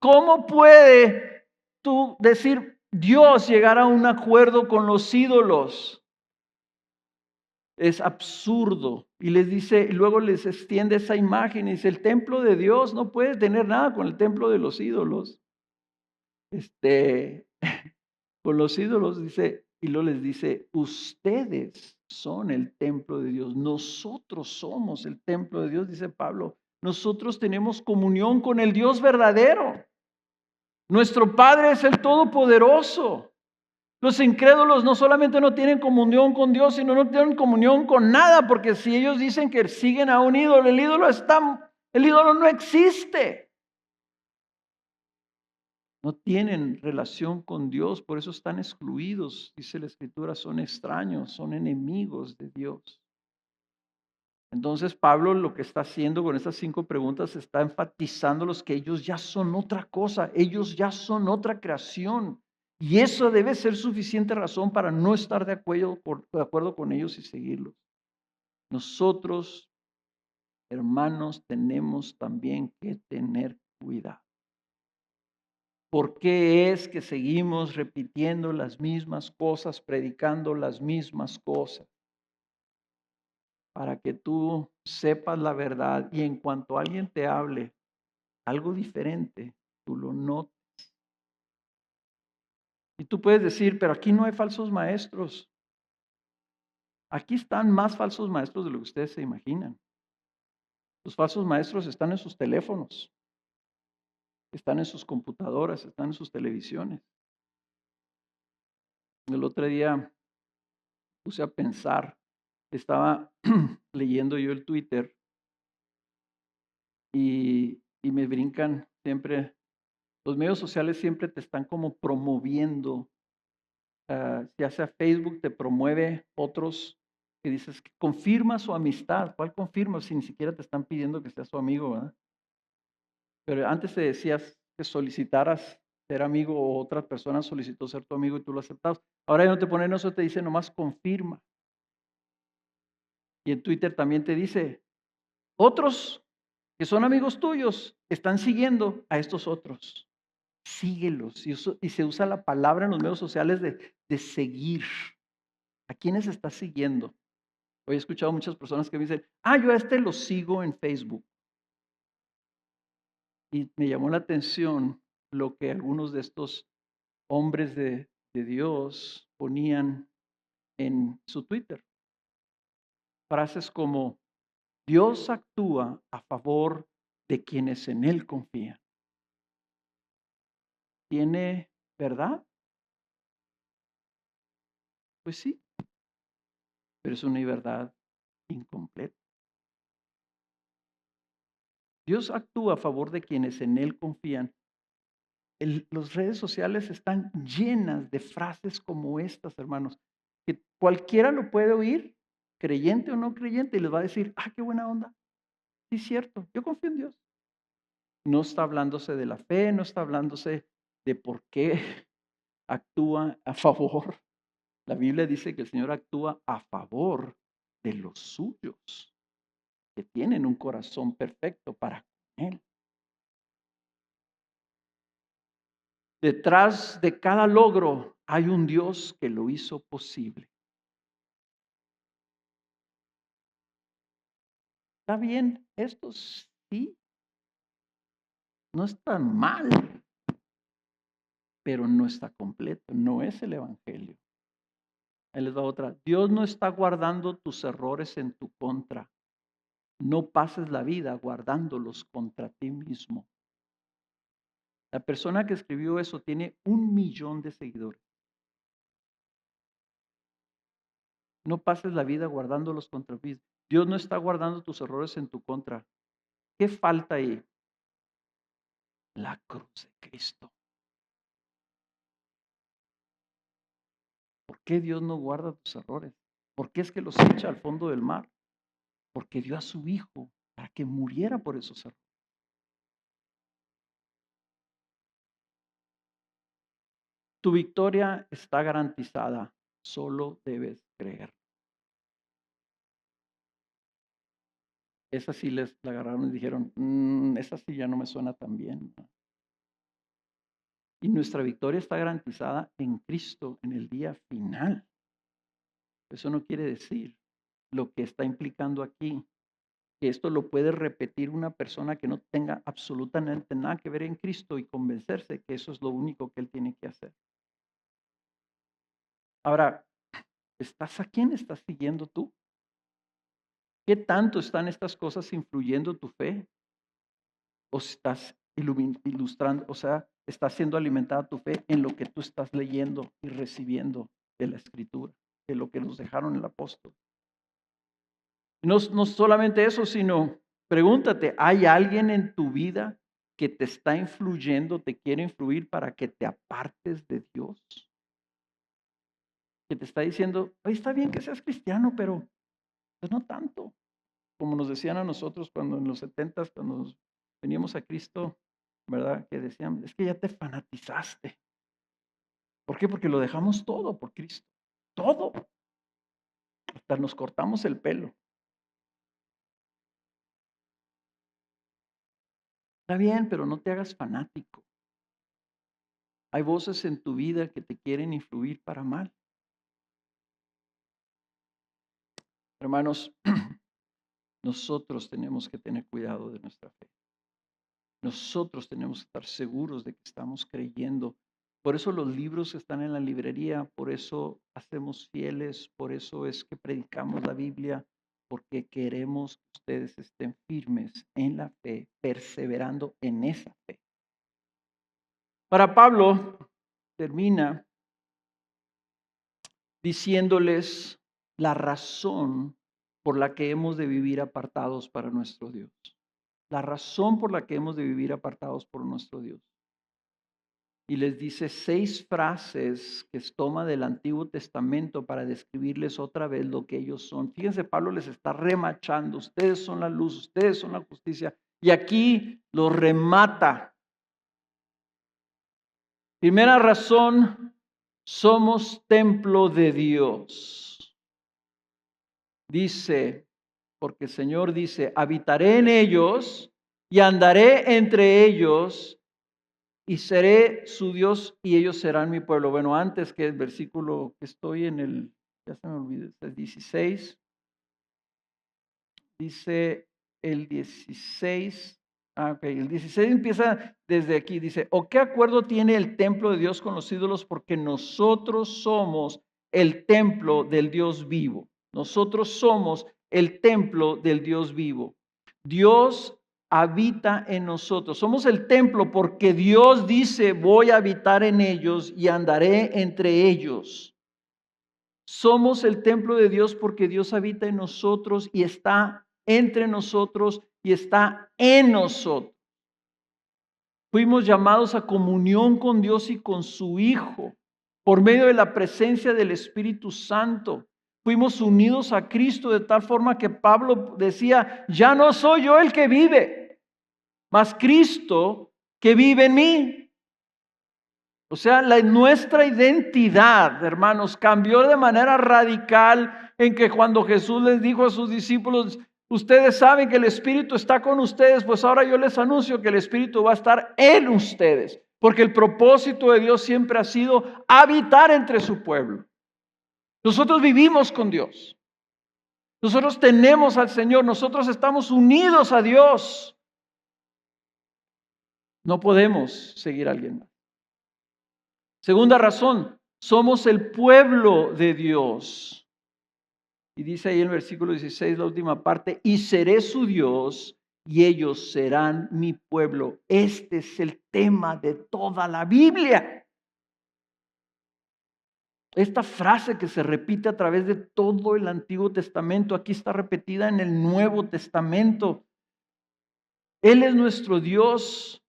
¿Cómo puede tú decir Dios llegar a un acuerdo con los ídolos? Es absurdo. Y les dice, luego les extiende esa imagen y dice, el templo de Dios no puede tener nada con el templo de los ídolos. Con los ídolos dice, y luego les dice, ustedes son el templo de Dios. Nosotros somos el templo de Dios, dice Pablo. Nosotros tenemos comunión con el Dios verdadero. Nuestro Padre es el Todopoderoso. Los incrédulos no solamente no tienen comunión con Dios, sino no tienen comunión con nada, porque si ellos dicen que siguen a un ídolo, el ídolo no existe. No tienen relación con Dios, por eso están excluidos. Dice la Escritura, son extraños, son enemigos de Dios. Entonces Pablo lo que está haciendo con estas 5 preguntas está enfatizando los que ellos ya son otra cosa, ellos ya son otra creación. Y eso debe ser suficiente razón para no estar de acuerdo con ellos y seguirlos. Nosotros, hermanos, tenemos también que tener cuidado. ¿Por qué es que seguimos repitiendo las mismas cosas, predicando las mismas cosas? Para que tú sepas la verdad y en cuanto alguien te hable algo diferente, tú lo notes. Y tú puedes decir, pero aquí no hay falsos maestros. Aquí están más falsos maestros de lo que ustedes se imaginan. Los falsos maestros están en sus teléfonos, están en sus computadoras, están en sus televisiones. El otro día puse a pensar, estaba leyendo yo el Twitter y me brincan siempre, los medios sociales siempre te están como promoviendo, ya sea Facebook te promueve otros que dices que confirma su amistad. ¿Cuál confirma si ni siquiera te están pidiendo que seas su amigo, verdad? Pero antes te decías que solicitaras ser amigo o otra persona solicitó ser tu amigo y tú lo aceptabas. Ahora ya no te ponen eso, te dice nomás confirma. Y en Twitter también te dice, otros que son amigos tuyos están siguiendo a estos otros. Síguelos. Y se usa la palabra en los medios sociales de seguir. ¿A quiénes estás siguiendo? Hoy he escuchado muchas personas que me dicen, yo a este lo sigo en Facebook. Y me llamó la atención lo que algunos de estos hombres de Dios ponían. en su Twitter. Frases como, Dios actúa a favor de quienes en Él confían. ¿Tiene verdad? Pues sí, pero es una verdad incompleta. Dios actúa a favor de quienes en Él confían. Las redes sociales están llenas de frases como estas, hermanos, que cualquiera lo puede oír, creyente o no creyente, y les va a decir, qué buena onda. Sí, cierto, yo confío en Dios. No está hablándose de la fe, no está hablándose de por qué actúa a favor. La Biblia dice que el Señor actúa a favor de los suyos, que tienen un corazón perfecto para Él. Detrás de cada logro hay un Dios que lo hizo posible. Está bien, esto sí, no está mal, pero no está completo, no es el Evangelio. Ahí les va otra. Dios no está guardando tus errores en tu contra. No pases la vida guardándolos contra ti mismo. La persona que escribió eso tiene 1,000,000 de seguidores. No pases la vida guardándolos contra ti. Dios no está guardando tus errores en tu contra. ¿Qué falta ahí? La cruz de Cristo. ¿Por qué Dios no guarda tus errores? ¿Por qué es que los echa al fondo del mar? Porque dio a su Hijo para que muriera por esos errores. Tu victoria está garantizada, solo debes creer. Esa sí la agarraron y dijeron, esa sí ya no me suena tan bien. Y nuestra victoria está garantizada en Cristo en el día final. Eso no quiere decir lo que está implicando aquí, que esto lo puede repetir una persona que no tenga absolutamente nada que ver en Cristo y convencerse que eso es lo único que él tiene que hacer. Ahora, ¿a quién estás siguiendo tú? ¿Qué tanto están estas cosas influyendo tu fe? ¿O estás ilustrando, o sea, está siendo alimentada tu fe en lo que tú estás leyendo y recibiendo de la Escritura, de lo que nos dejaron el apóstol? No solamente eso, sino pregúntate, ¿hay alguien en tu vida que te está influyendo, te quiere influir para que te apartes de Dios? Que te está diciendo, "Ay, está bien que seas cristiano, pero pues no tanto". Como nos decían a nosotros cuando en los 70, cuando veníamos a Cristo, ¿verdad? Que decían, es que ya te fanatizaste. ¿Por qué? Porque lo dejamos todo por Cristo. Todo. Hasta nos cortamos el pelo. Está bien, pero no te hagas fanático. Hay voces en tu vida que te quieren influir para mal. Hermanos, nosotros tenemos que tener cuidado de nuestra fe. Nosotros tenemos que estar seguros de que estamos creyendo. Por eso los libros están en la librería, por eso hacemos fieles, por eso es que predicamos la Biblia, porque queremos que ustedes estén firmes en la fe, perseverando en esa fe. Para Pablo, termina diciéndoles la razón por la que hemos de vivir apartados para nuestro Dios. La razón por la que hemos de vivir apartados por nuestro Dios. Y les dice 6 frases que toma del Antiguo Testamento para describirles otra vez lo que ellos son. Fíjense, Pablo les está remachando, ustedes son la luz, ustedes son la justicia. Y aquí lo remata. Primera razón, somos templo de Dios. Dice, porque el Señor dice, habitaré en ellos y andaré entre ellos y seré su Dios y ellos serán mi pueblo. Bueno, antes que el versículo que estoy en el, ya se me olvidó, es el 16, dice el 16, ok, el 16 empieza desde aquí, dice, ¿o qué acuerdo tiene el templo de Dios con los ídolos? Porque nosotros somos el templo del Dios vivo. Nosotros somos el templo del Dios vivo. Dios habita en nosotros. Somos el templo porque Dios dice, voy a habitar en ellos y andaré entre ellos. Somos el templo de Dios porque Dios habita en nosotros y está entre nosotros y está en nosotros. Fuimos llamados a comunión con Dios y con su Hijo por medio de la presencia del Espíritu Santo. Fuimos unidos a Cristo de tal forma que Pablo decía, ya no soy yo el que vive, mas Cristo que vive en mí. O sea, nuestra identidad, hermanos, cambió de manera radical en que cuando Jesús les dijo a sus discípulos, ustedes saben que el Espíritu está con ustedes, pues ahora yo les anuncio que el Espíritu va a estar en ustedes, porque el propósito de Dios siempre ha sido habitar entre su pueblo. Nosotros vivimos con Dios. Nosotros tenemos al Señor, nosotros estamos unidos a Dios. No podemos seguir a alguien más. Segunda razón, somos el pueblo de Dios. Y dice ahí en el versículo 16, la última parte, y seré su Dios y ellos serán mi pueblo. Este es el tema de toda la Biblia. Esta frase que se repite a través de todo el Antiguo Testamento, aquí está repetida en el Nuevo Testamento. Él es nuestro Dios.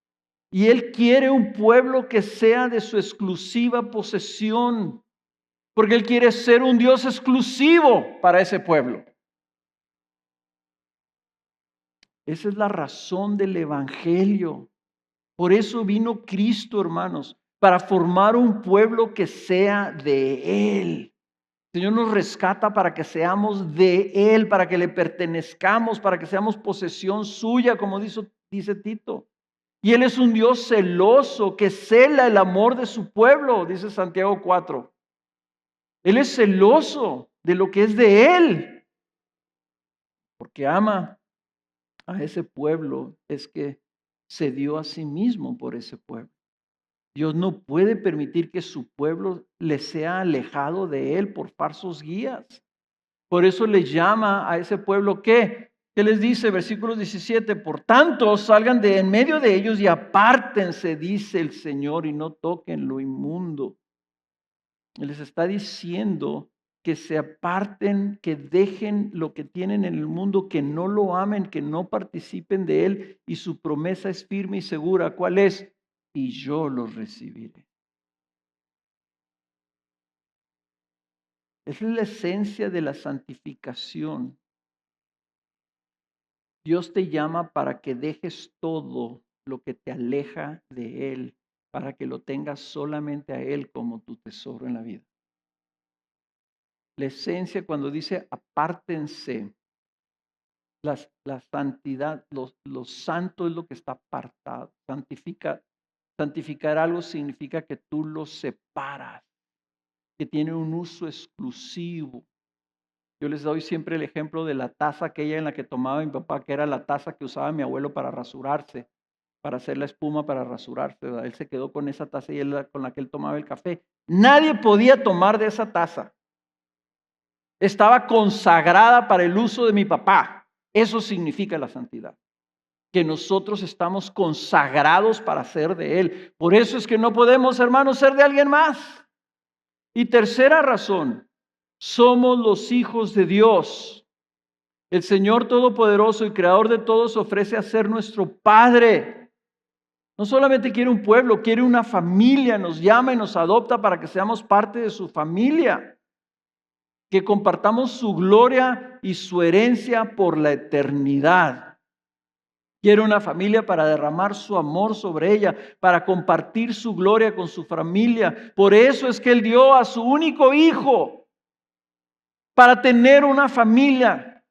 Y Él quiere un pueblo que sea de su exclusiva posesión, porque Él quiere ser un Dios exclusivo para ese pueblo. Esa es la razón del Evangelio. Por eso vino Cristo, hermanos, para formar un pueblo que sea de Él. El Señor nos rescata para que seamos de Él, para que le pertenezcamos, para que seamos posesión suya, como dice Tito. Y Él es un Dios celoso que cela el amor de su pueblo, dice Santiago 4. Él es celoso de lo que es de Él, porque ama a ese pueblo, es que se dio a sí mismo por ese pueblo. Dios no puede permitir que su pueblo le sea alejado de Él por falsos guías. Por eso le llama a ese pueblo, ¿qué? ¿Qué les dice? Versículo 17, por tanto, salgan de en medio de ellos y apártense, dice el Señor, y no toquen lo inmundo. Él les está diciendo que se aparten, que dejen lo que tienen en el mundo, que no lo amen, que no participen de él, y su promesa es firme y segura. ¿Cuál es? Y yo los recibiré. Esa es la esencia de la santificación. Dios te llama para que dejes todo lo que te aleja de Él, para que lo tengas solamente a Él como tu tesoro en la vida. La esencia cuando dice apártense, la santidad, lo santo es lo que está apartado. Santificar algo significa que tú lo separas, que tiene un uso exclusivo. Yo les doy siempre el ejemplo de la taza aquella en la que tomaba mi papá, que era la taza que usaba mi abuelo para rasurarse, para hacer la espuma para rasurarse, ¿verdad? Él se quedó con esa taza y con la que él tomaba el café. Nadie podía tomar de esa taza. Estaba consagrada para el uso de mi papá. Eso significa la santidad. Que nosotros estamos consagrados para ser de Él. Por eso es que no podemos, hermanos, ser de alguien más. Y tercera razón, somos los hijos de Dios. El Señor Todopoderoso y Creador de todos ofrece a ser nuestro Padre. No solamente quiere un pueblo, quiere una familia. Nos llama y nos adopta para que seamos parte de su familia. Que compartamos su gloria y su herencia por la eternidad. Quiere una familia para derramar su amor sobre ella, para compartir su gloria con su familia. Por eso es que Él dio a su único hijo, para tener una familia.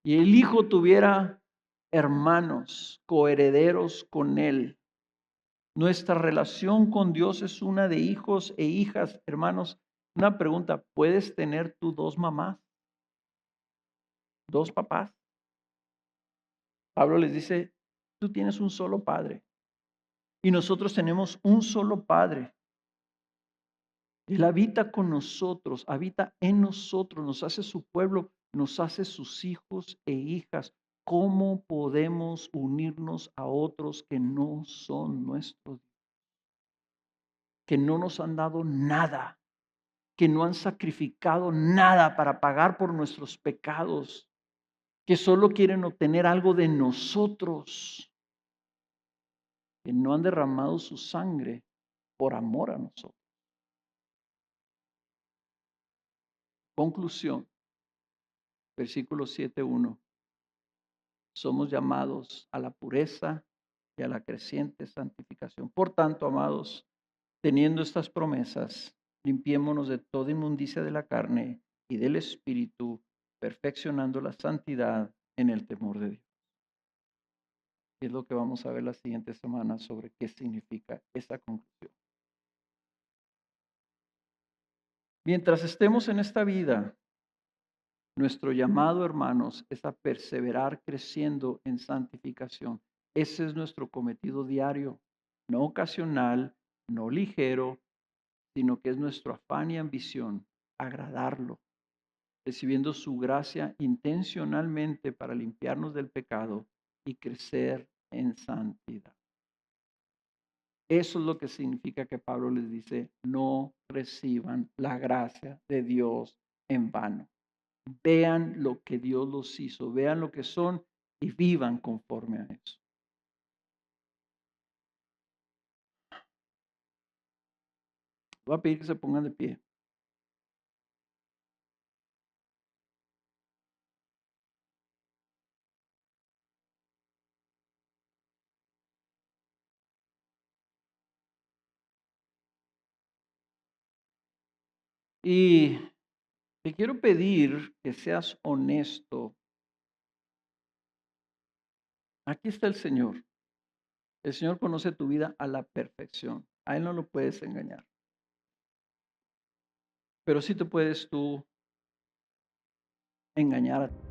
Y el hijo tuviera hermanos, coherederos con Él. Nuestra relación con Dios es una de hijos e hijas, hermanos. Una pregunta, ¿puedes tener tú dos mamás? ¿Dos papás? Pablo les dice, tú tienes un solo padre y nosotros tenemos un solo padre. Él habita con nosotros, habita en nosotros, nos hace su pueblo, nos hace sus hijos e hijas. ¿Cómo podemos unirnos a otros que no son nuestros, que no nos han dado nada, que no han sacrificado nada para pagar por nuestros pecados, que solo quieren obtener algo de nosotros, que no han derramado su sangre por amor a nosotros? Conclusión, versículo 7:1. Somos llamados a la pureza y a la creciente santificación. Por tanto, amados, teniendo estas promesas, limpiémonos de toda inmundicia de la carne y del espíritu, perfeccionando la santidad en el temor de Dios. Y es lo que vamos a ver la siguiente semana sobre qué significa esa conclusión. Mientras estemos en esta vida, nuestro llamado, hermanos, es a perseverar creciendo en santificación. Ese es nuestro cometido diario, no ocasional, no ligero, sino que es nuestro afán y ambición, agradarlo, recibiendo su gracia intencionalmente para limpiarnos del pecado y crecer en santidad. Eso es lo que significa que Pablo les dice, no reciban la gracia de Dios en vano. Vean lo que Dios los hizo, vean lo que son y vivan conforme a eso. Voy a pedir que se pongan de pie. Y te quiero pedir que seas honesto. Aquí está el Señor. El Señor conoce tu vida a la perfección. A Él no lo puedes engañar. Pero sí te puedes tú engañar a